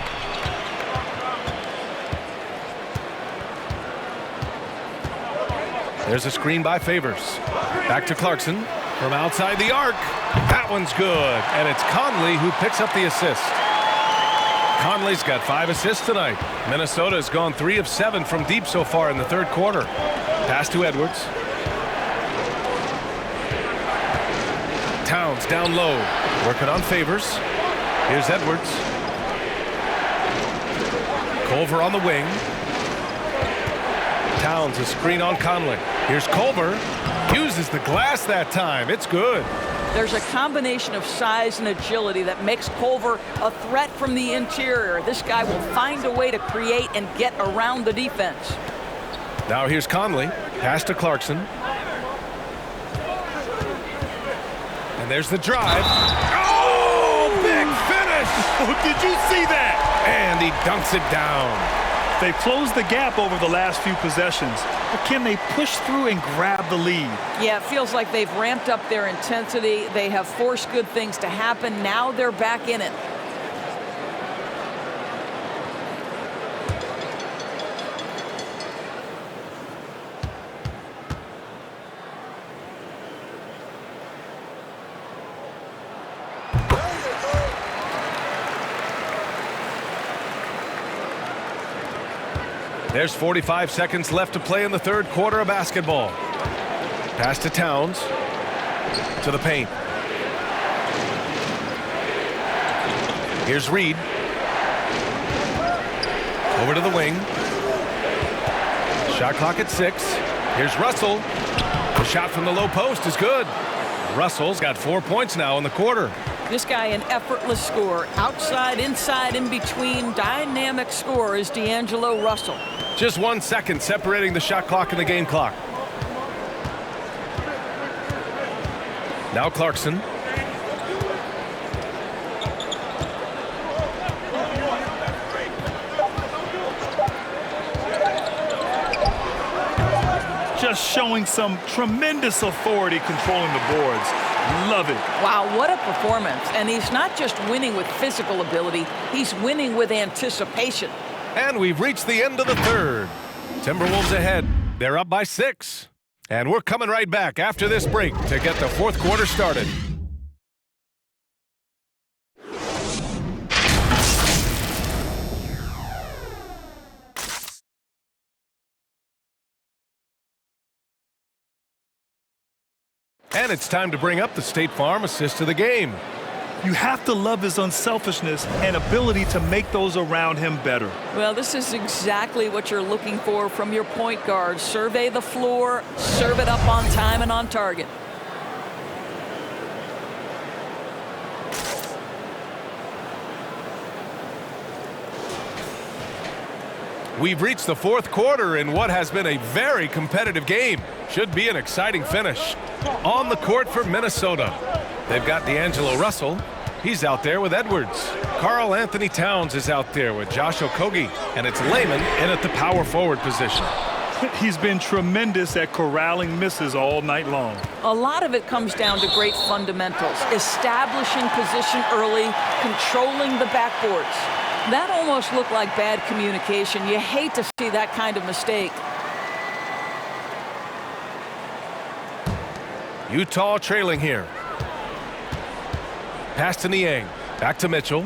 There's a screen by Favors. Back to Clarkson from outside the arc. That one's good. And it's Conley who picks up the assist. Conley's got 5 assists tonight. Minnesota has gone 3 of 7 from deep so far in the third quarter. Pass to Edwards. Towns down low. Working on Favors. Here's Edwards. Culver on the wing. Towns a screen on Conley. Here's Culver. Uses the glass that time. It's good. There's a combination of size and agility that makes Culver a threat from the interior. This guy will find a way to create and get around the defense. Now here's Conley. Pass to Clarkson. And there's the drive. Oh, big finish! Did you see that? And he dunks it down. They've closed the gap over the last few possessions, but can they push through and grab the lead? Yeah, it feels like they've ramped up their intensity. They have forced good things to happen. Now they're back in it. There's 45 seconds left to play in the third quarter of basketball. Pass to Towns. To the paint. Here's Reed. Over to the wing. Shot clock at 6. Here's Russell. The shot from the low post is good. Russell's got 4 points now in the quarter. This guy an effortless scorer. Outside, inside, in between. Dynamic scorer is D'Angelo Russell. Just 1 second separating the shot clock and the game clock. Now Clarkson. Just showing some tremendous authority controlling the boards. Love it. Wow, what a performance. And he's not just winning with physical ability, he's winning with anticipation. And we've reached the end of the third. Timberwolves ahead. They're up by 6. And we're coming right back after this break to get the fourth quarter started. And it's time to bring up the State Farm assist of the game. You have to love his unselfishness and ability to make those around him better. Well, this is exactly what you're looking for from your point guard. Survey the floor, serve it up on time and on target. We've reached the fourth quarter in what has been a very competitive game. Should be an exciting finish. On the court for Minnesota, they've got D'Angelo Russell. He's out there with Edwards. Karl Anthony Towns is out there with Josh Okogie. And it's Layman in at the power forward position. He's been tremendous at corralling misses all night long. A lot of it comes down to great fundamentals. Establishing position early, controlling the backboards. That almost looked like bad communication. You hate to see that kind of mistake. Utah trailing here. Pass to Niang. Back to Mitchell.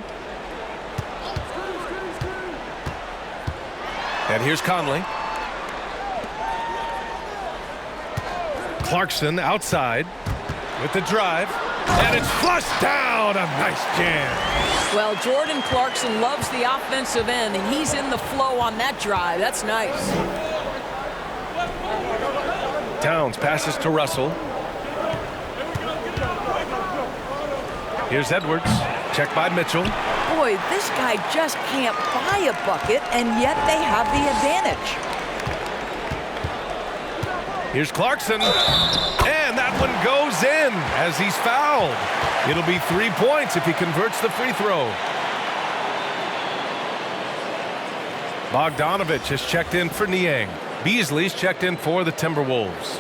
And here's Conley. Clarkson outside with the drive. And it's flushed down. A nice jam. Well, Jordan Clarkson loves the offensive end, and he's in the flow on that drive. That's nice. Towns passes to Russell. Here's Edwards. Check by Mitchell. Boy, this guy just can't buy a bucket, and yet they have the advantage. Here's Clarkson. And that one goes in as he's fouled. It'll be 3 points if he converts the free throw. Bogdanovich has checked in for Niang. Beasley's checked in for the Timberwolves.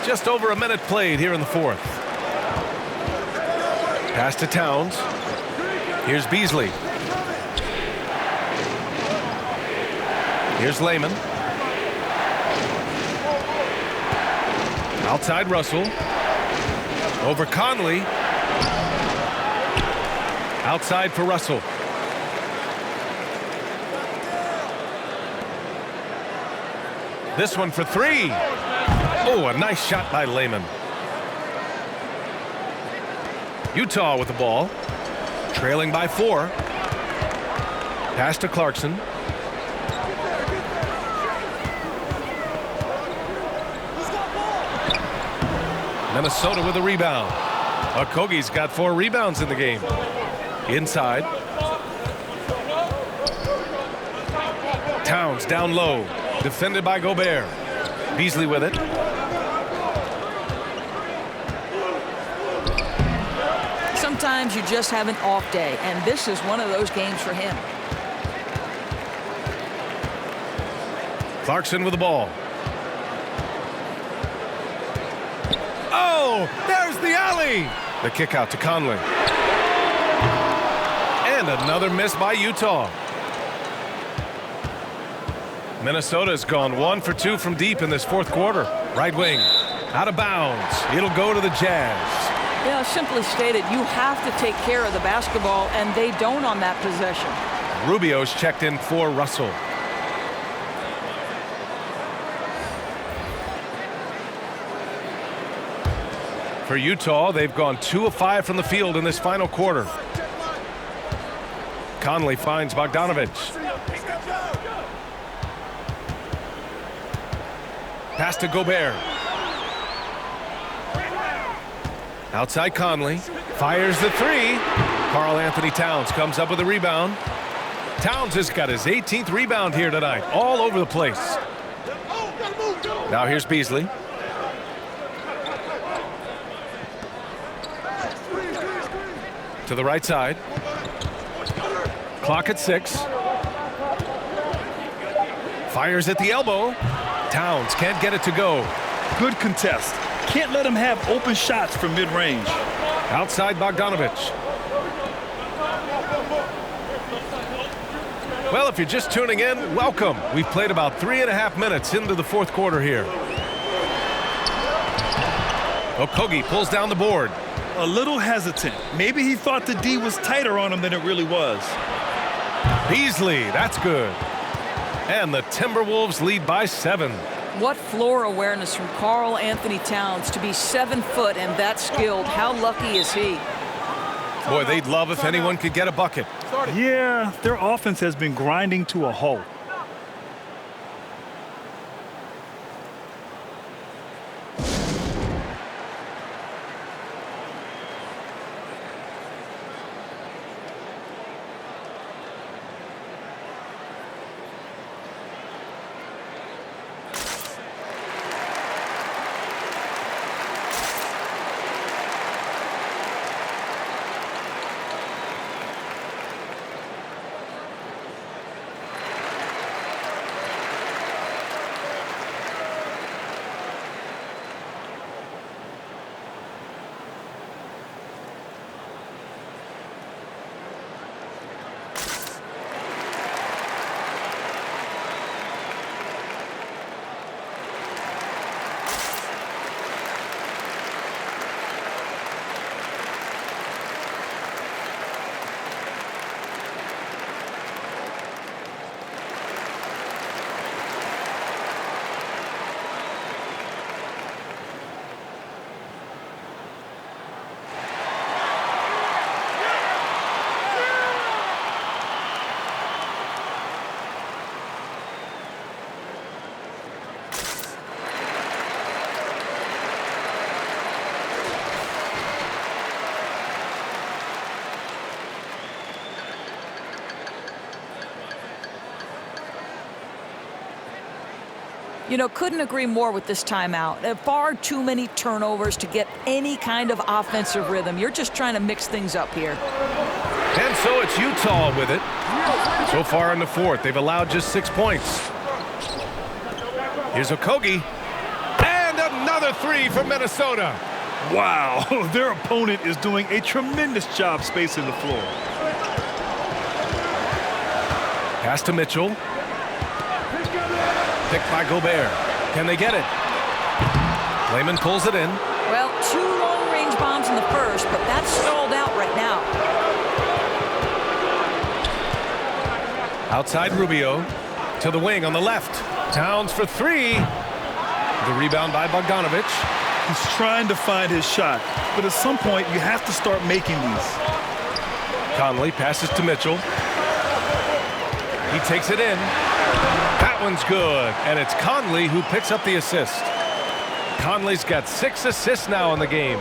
Just over a minute played here in the fourth. Pass to Towns. Here's Beasley. Here's Layman. Outside Russell. Over Conley. Outside for Russell. This one for three. Oh, a nice shot by Layman. Utah with the ball. Trailing by 4. Pass to Clarkson. Minnesota with a rebound. Okogie's got 4 rebounds in the game. Inside. Towns down low. Defended by Gobert. Beasley with it. Sometimes you just have an off day, and this is one of those games for him. Clarkson with the ball. Oh, there's the alley. The kick out to Conley. And another miss by Utah. Minnesota's gone 1 for 2 from deep in this fourth quarter. Right wing, out of bounds. It'll go to the Jazz. Yeah, simply stated, you have to take care of the basketball, and they don't on that possession. Rubio's checked in for Russell. For Utah, they've gone 2 of 5 from the field in this final quarter. Conley finds Bogdanovich. Pass to Gobert. Outside Conley. Fires the 3. Karl Anthony Towns comes up with a rebound. Towns has got his 18th rebound here tonight. All over the place. Now here's Beasley. To the right side. Clock at 6. Fires at the elbow. Towns can't get it to go. Good contest. Can't let him have open shots from mid-range. Outside Bogdanovich. Well, if you're just tuning in, welcome. We've played about 3.5 minutes into the fourth quarter here. Okogie pulls down the board. A little hesitant. Maybe he thought the D was tighter on him than it really was. Beasley, that's good. And the Timberwolves lead by 7. What floor awareness from Karl Anthony Towns to be 7 foot and that skilled. How lucky is he? Boy, they'd love if anyone could get a bucket. Yeah, their offense has been grinding to a halt. You know, couldn't agree more with this timeout. There are far too many turnovers to get any kind of offensive rhythm. You're just trying to mix things up here. And so it's Utah with it. So far in the fourth, they've allowed just 6 points. Here's Okogie. And another Another three from Minnesota. Wow, their opponent is doing a tremendous job spacing the floor. Pass to Mitchell. Picked by Gobert. Can they get it? Layman pulls it in. Well, 2 long-range bombs in the first, but that's stalled out right now. Outside Rubio. To the wing on the left. Towns for 3. The rebound by Bogdanovich. He's trying to find his shot, but at some point you have to start making these. Conley passes to Mitchell. He takes it in. That one's good, and it's Conley who picks up the assist. Conley's got 6 assists now in the game.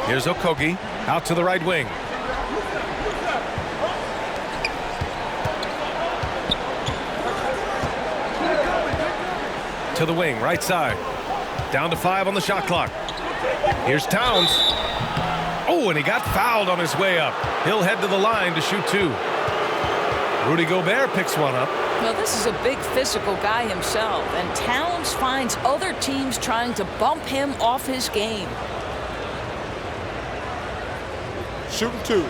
Here's Okogie out to the right wing. To the wing, right side. Down to 5 on the shot clock. Here's Towns. Oh, and he got fouled on his way up. He'll head to the line to shoot 2. Rudy Gobert picks one up. Well, this is a big physical guy himself, and Towns finds other teams trying to bump him off his game. Shooting 2.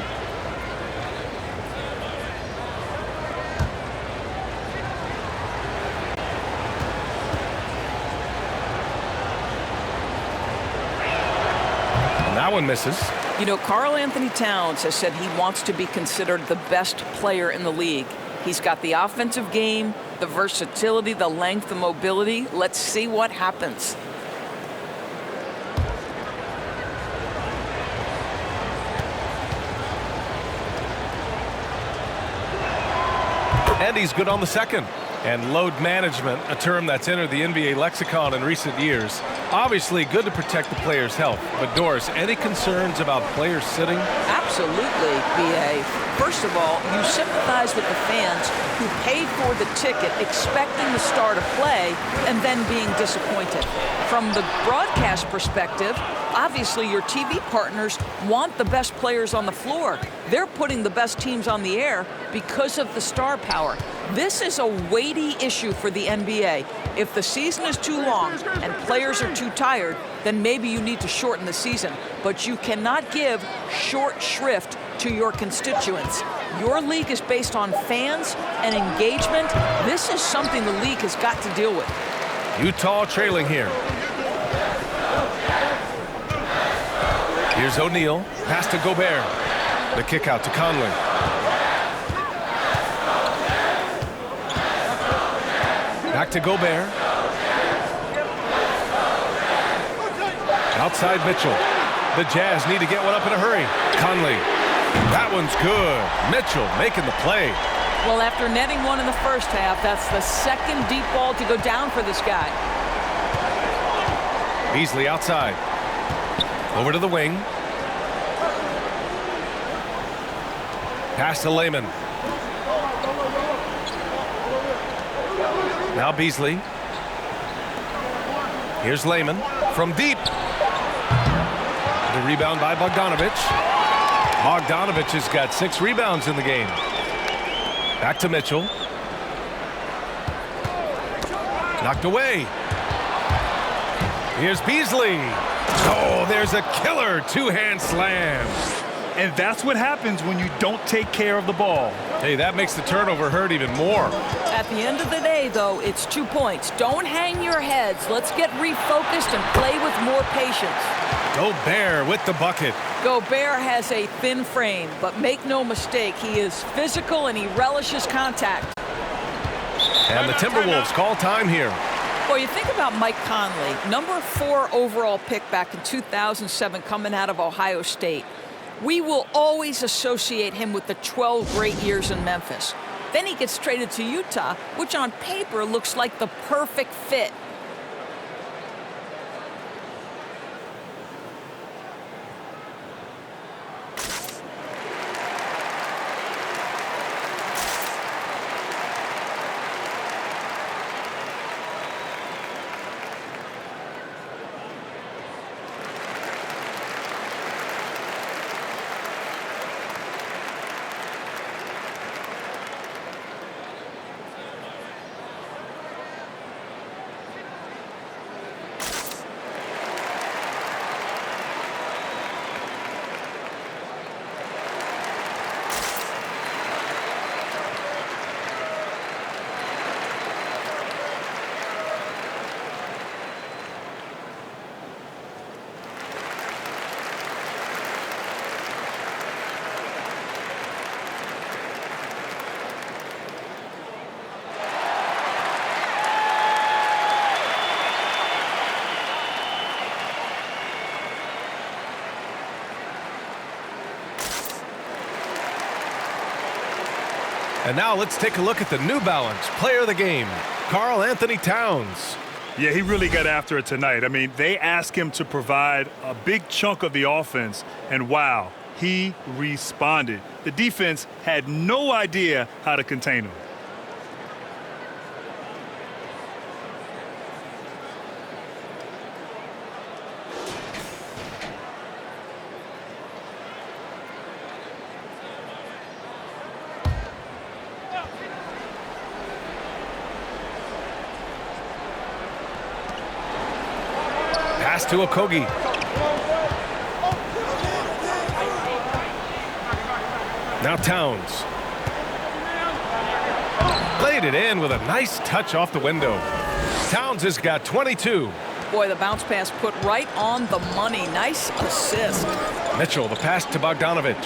That one misses. You know, Karl Anthony Towns has said he wants to be considered the best player in the league. He's got the offensive game, the versatility, the length, the mobility. Let's see what happens. And he's good on the second. And load management, a term that's entered the NBA lexicon in recent years. Obviously good to protect the player's health. But Doris, any concerns about players sitting? Absolutely, B.A. First of all, you sympathize with the fans who paid for the ticket expecting the star to play and then being disappointed. From the broadcast perspective, obviously your TV partners want the best players on the floor. They're putting the best teams on the air because of the star power. This is a weighty issue for the NBA. If the season is too long and players are too tired, then maybe you need to shorten the season. But you cannot give short shrift to your constituents. Your league is based on fans and engagement. This is something the league has got to deal with. Utah trailing here. Here's O'Neal. Pass to Gobert. The kick out to Conley. Back to Gobert. Outside Mitchell. The Jazz need to get one up in a hurry. Conley. That one's good. Mitchell making the play. Well, after netting one in the first half, that's the second deep ball to go down for this guy. Beasley outside. Over to the wing. Pass to Layman. Now Beasley. Here's Layman from deep. The rebound by Bogdanovich. Bogdanovich has got 6 rebounds in the game. Back to Mitchell. Knocked away. Here's Beasley. Oh, there's a killer 2-hand slam. And that's what happens when you don't take care of the ball. Hey, that makes the turnover hurt even more. At the end of the day, though, it's 2 points. Don't hang your heads. Let's get refocused and play with more patience. Gobert with the bucket. Gobert has a thin frame, but make no mistake, he is physical and he relishes contact. And the Timberwolves call time here. Well, you think about Mike Conley, number 4 overall pick back in 2007 coming out of Ohio State. We will always associate him with the 12 great years in Memphis. Then he gets traded to Utah, which on paper looks like the perfect fit. And now let's take a look at the New Balance player of the game, Karl Anthony Towns. Yeah, he really got after it tonight. I mean, they asked him to provide a big chunk of the offense, and wow, he responded. The defense had no idea how to contain him. Pass to Okogie. Now Towns. Played it in with a nice touch off the window. Towns has got 22. Boy, the bounce pass put right on the money. Nice assist. Mitchell, the pass to Bogdanovich.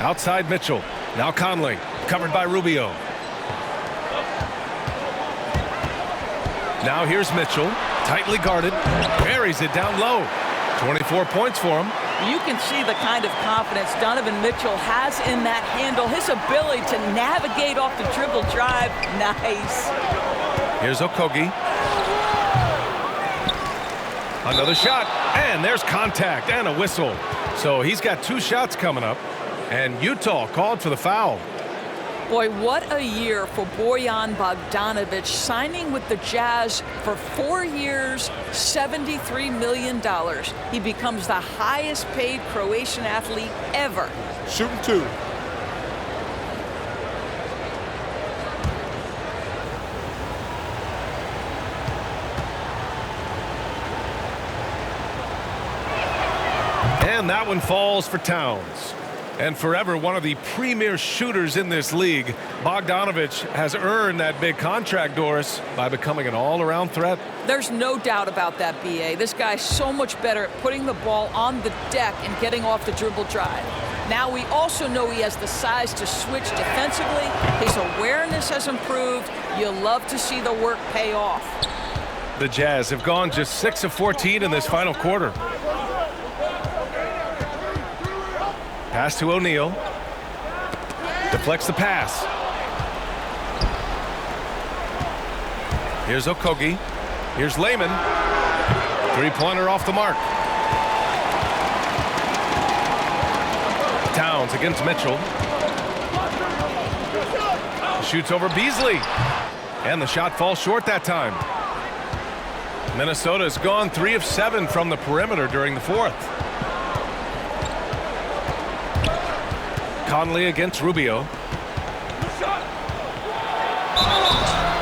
Outside Mitchell. Now Conley, covered by Rubio. Now here's Mitchell, tightly guarded, buries it down low. 24 points for him. You can see the kind of confidence Donovan Mitchell has in that handle. His ability to navigate off the dribble drive. Nice. Here's Okogie. Another shot, and there's contact and a whistle. So he's got 2 shots coming up, and Utah called for the foul. Boy, what a year for Bojan Bogdanovic, signing with the Jazz for 4 years, $73 million. He becomes the highest paid Croatian athlete ever. Shooting 2. And that one falls for Towns. And forever one of the premier shooters in this league, Bogdanovich has earned that big contract, Doris, by becoming an all-around threat. There's no doubt about that, B.A. This guy's so much better at putting the ball on the deck and getting off the dribble drive. Now we also know he has the size to switch defensively. His awareness has improved. You love to see the work pay off. The Jazz have gone just 6 of 14 in this final quarter. Pass to O'Neal. Deflects the pass. Here's Okogie. Here's Layman. 3-pointer off the mark. Towns against Mitchell. Shoots over Beasley. And the shot falls short that time. Minnesota's gone 3 of 7 from the perimeter during the 4th. Conley against Rubio.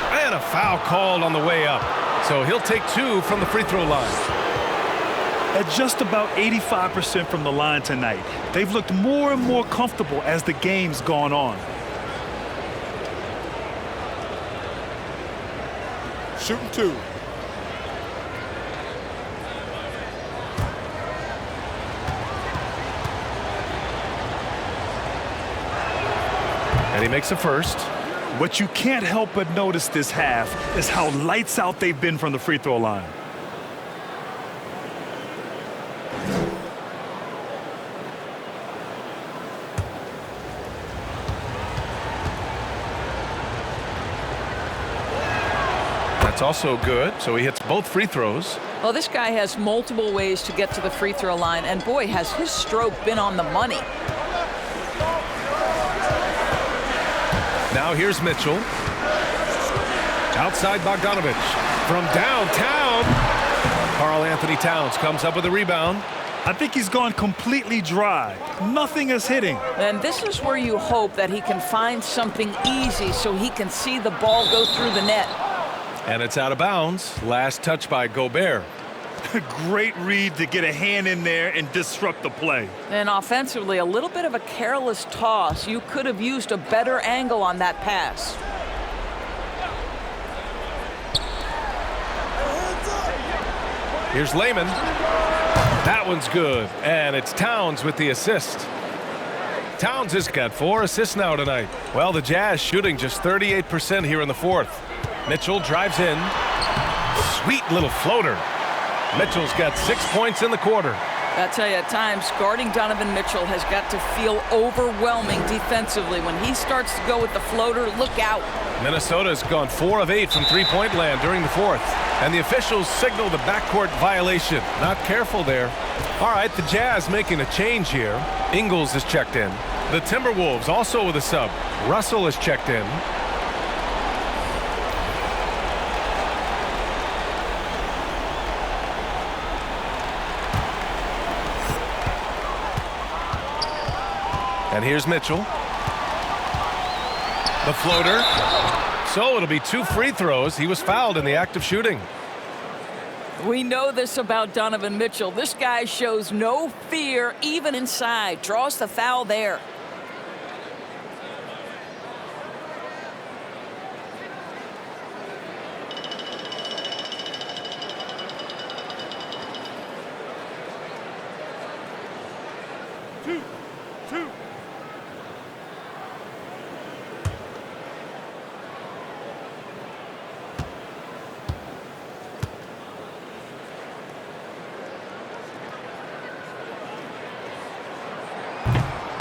And a foul called on the way up. So he'll take 2 from the free throw line. At just about 85% from the line tonight, they've looked more and more comfortable as the game's gone on. Shooting 2. And he makes a first. What you can't help but notice this half is how lights out they've been from the free throw line. That's also good. So he hits both free throws. Well, this guy has multiple ways to get to the free throw line, and boy, has his stroke been on the money. Now here's Mitchell. Outside Bogdanovich. From downtown. Karl Anthony Towns comes up with a rebound. I think he's gone completely dry. Nothing is hitting. And this is where you hope that he can find something easy so he can see the ball go through the net. And it's out of bounds. Last touch by Gobert. Great read to get a hand in there and disrupt the play. And offensively, a little bit of a careless toss. You could have used a better angle on that pass. Here's Layman. That one's good. And it's Towns with the assist. Towns has got 4 assists now tonight. Well, the Jazz shooting just 38% here in the 4th. Mitchell drives in. Sweet little floater. Mitchell's got 6 points in the quarter. I tell you, at times, guarding Donovan Mitchell has got to feel overwhelming defensively. When he starts to go with the floater, look out. Minnesota's gone 4 of 8 from three-point land during the fourth. And the officials signal the backcourt violation. Not careful there. All right, the Jazz making a change here. Ingles is checked in. The Timberwolves also with a sub. Russell is checked in. And here's Mitchell. The floater. So it'll be 2 free throws. He was fouled in the act of shooting. We know this about Donovan Mitchell. This guy shows no fear even inside. Draws the foul there. Two.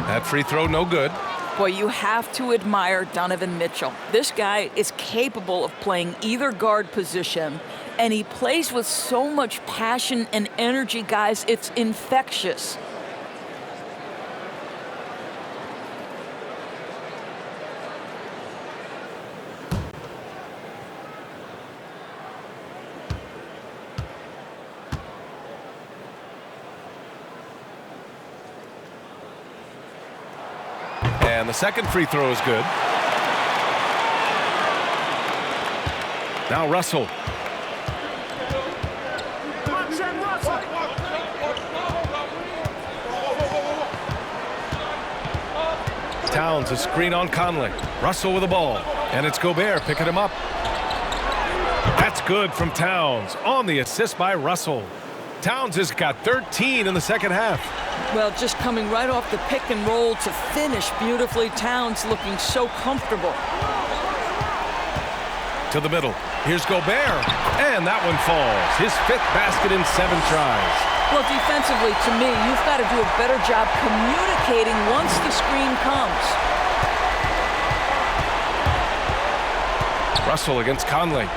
That free throw no good. Boy, you have to admire Donovan Mitchell. This guy is capable of playing either guard position, and he plays with so much passion and energy, guys. It's infectious. And the second free throw is good. Now Russell. Towns a screen on Conley. Russell with the ball. And it's Gobert picking him up. That's good from Towns on the assist by Russell. Towns has got 13 in the second half. Well, just coming right off the pick and roll to finish beautifully. Towns looking so comfortable. To the middle. Here's Gobert. And that one falls. His 5th basket in 7 tries. Well, defensively, to me, you've got to do a better job communicating once the screen comes. Russell against Conley.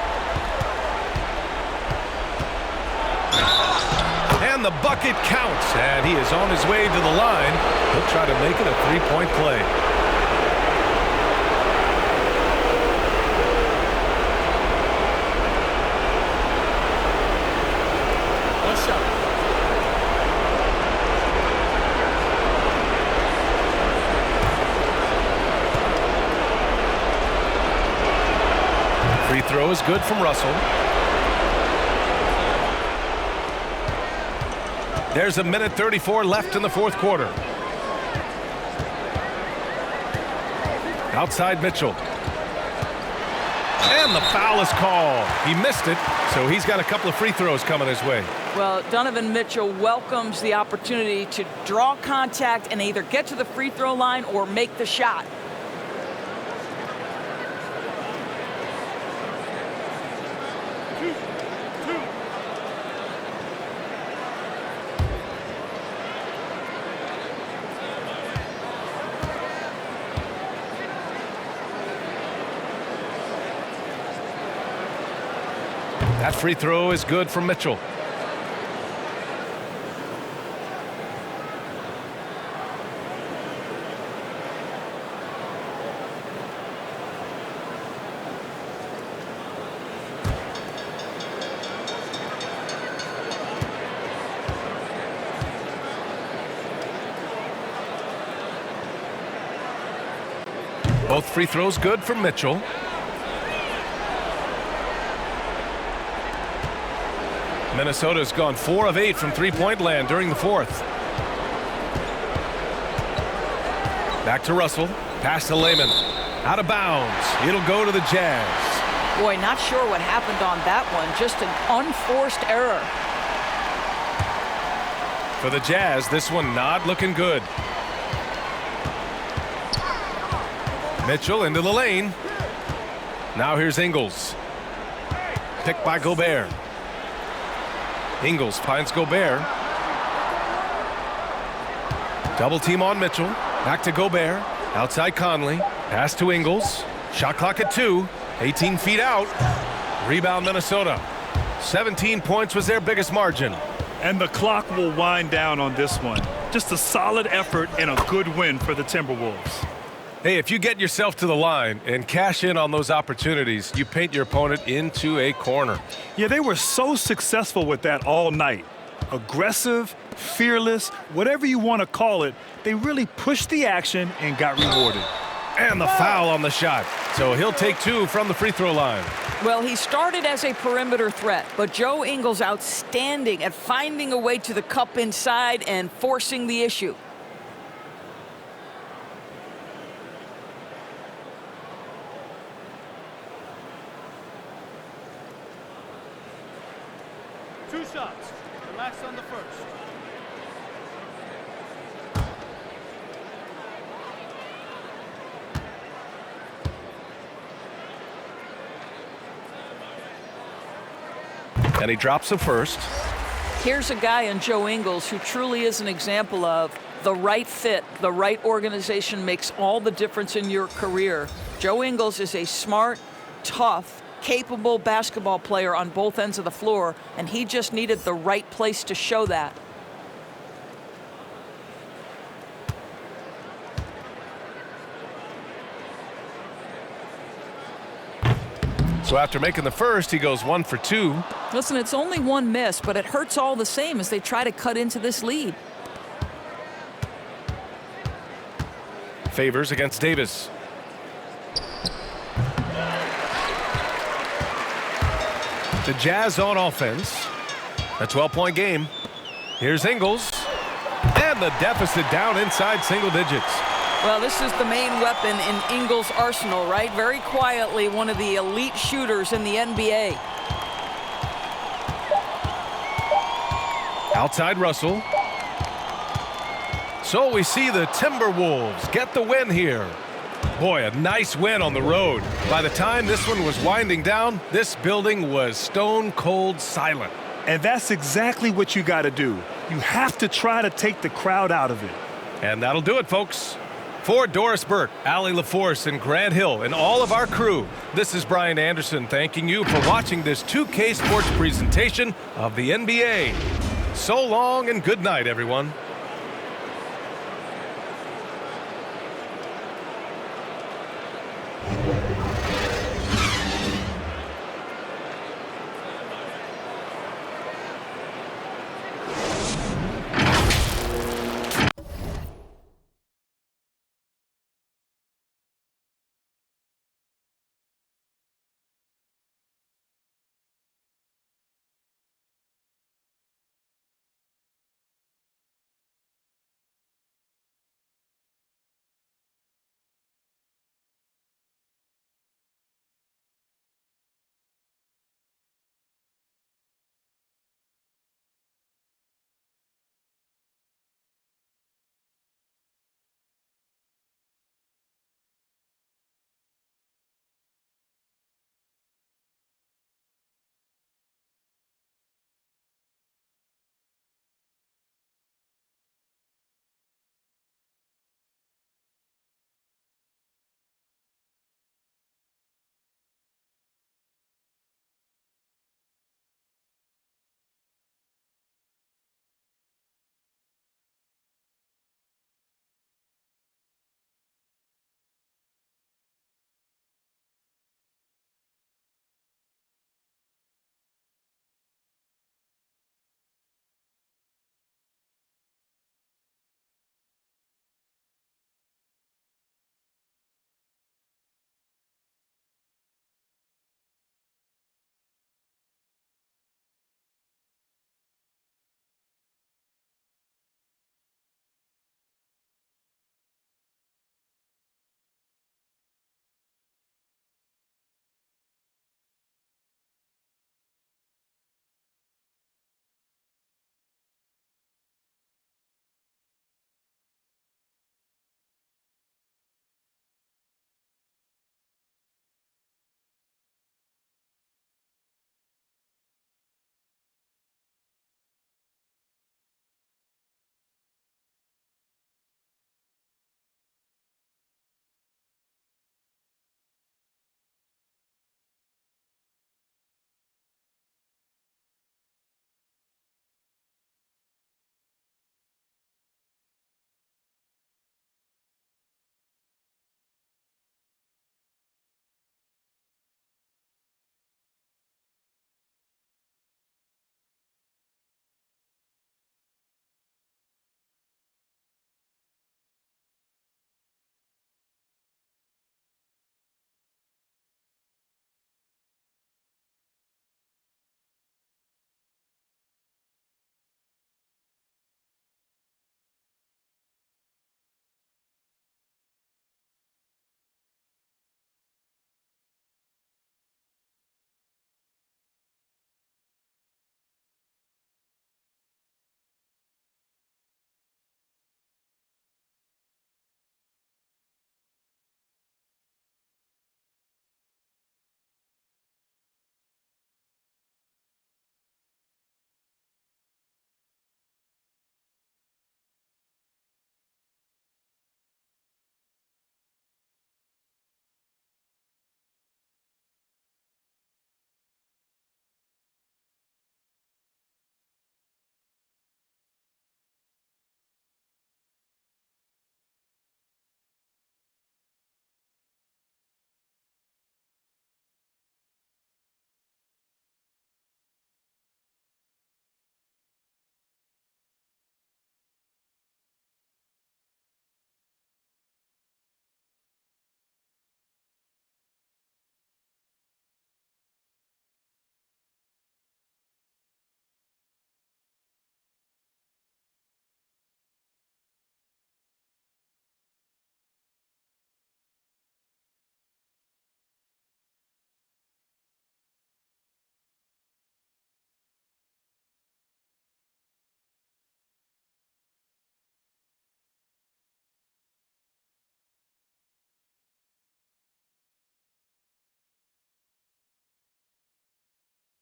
And the bucket counts, and he is on his way to the line. He'll try to make it a 3-point play. What's up? Free throw is good from Russell. There's a minute 34 left in the fourth quarter. Outside Mitchell. And the foul is called. He missed it, so he's got a couple of free throws coming his way. Well, Donovan Mitchell welcomes the opportunity to draw contact and either get to the free throw line or make the shot. That free throw is good from Mitchell. Both free throws good from Mitchell. Minnesota's gone 4 of 8 from three-point land during the fourth. Back to Russell. Pass to Layman. Out of bounds. It'll go to the Jazz. Boy, not sure what happened on that one. Just an unforced error. For the Jazz, this one not looking good. Mitchell into the lane. Now here's Ingles. Picked by Gobert. Ingles finds Gobert. Double team on Mitchell. Back to Gobert. Outside Conley. Pass to Ingles. Shot clock at 2. 18 feet out. Rebound Minnesota. 17 points was their biggest margin. And the clock will wind down on this one. Just a solid effort and a good win for the Timberwolves. Hey, if you get yourself to the line and cash in on those opportunities, you paint your opponent into a corner. Yeah, they were so successful with that all night. Aggressive, fearless, whatever you want to call it, they really pushed the action and got rewarded. And the foul on the shot. So he'll take 2 from the free throw line. Well, he started as a perimeter threat, but Joe Ingles outstanding at finding a way to the cup inside and forcing the issue. Two shots. Relax on the first. And he drops the first. Here's a guy in Joe Ingles who truly is an example of the right fit, the right organization makes all the difference in your career. Joe Ingles is a smart, tough, capable basketball player on both ends of the floor, and he just needed the right place to show that. So after making the first, he goes 1 for 2. Listen, it's only one miss, but it hurts all the same as they try to cut into this lead. Favors against Davis. The Jazz on offense. A 12-point game. Here's Ingles. And the deficit down inside single digits. Well, this is the main weapon in Ingles' arsenal, right? Very quietly, one of the elite shooters in the NBA. Outside Russell. So we see the Timberwolves get the win here. Boy, a nice win on the road. By the time this one was winding down, this building was stone cold silent. And that's exactly what you got to do. You have to try to take the crowd out of it. And that'll do it, folks. For Doris Burke, Allie LaForce, and Grant Hill, and all of our crew, this is Brian Anderson thanking you for watching this 2K Sports presentation of the NBA. So long and good night, everyone.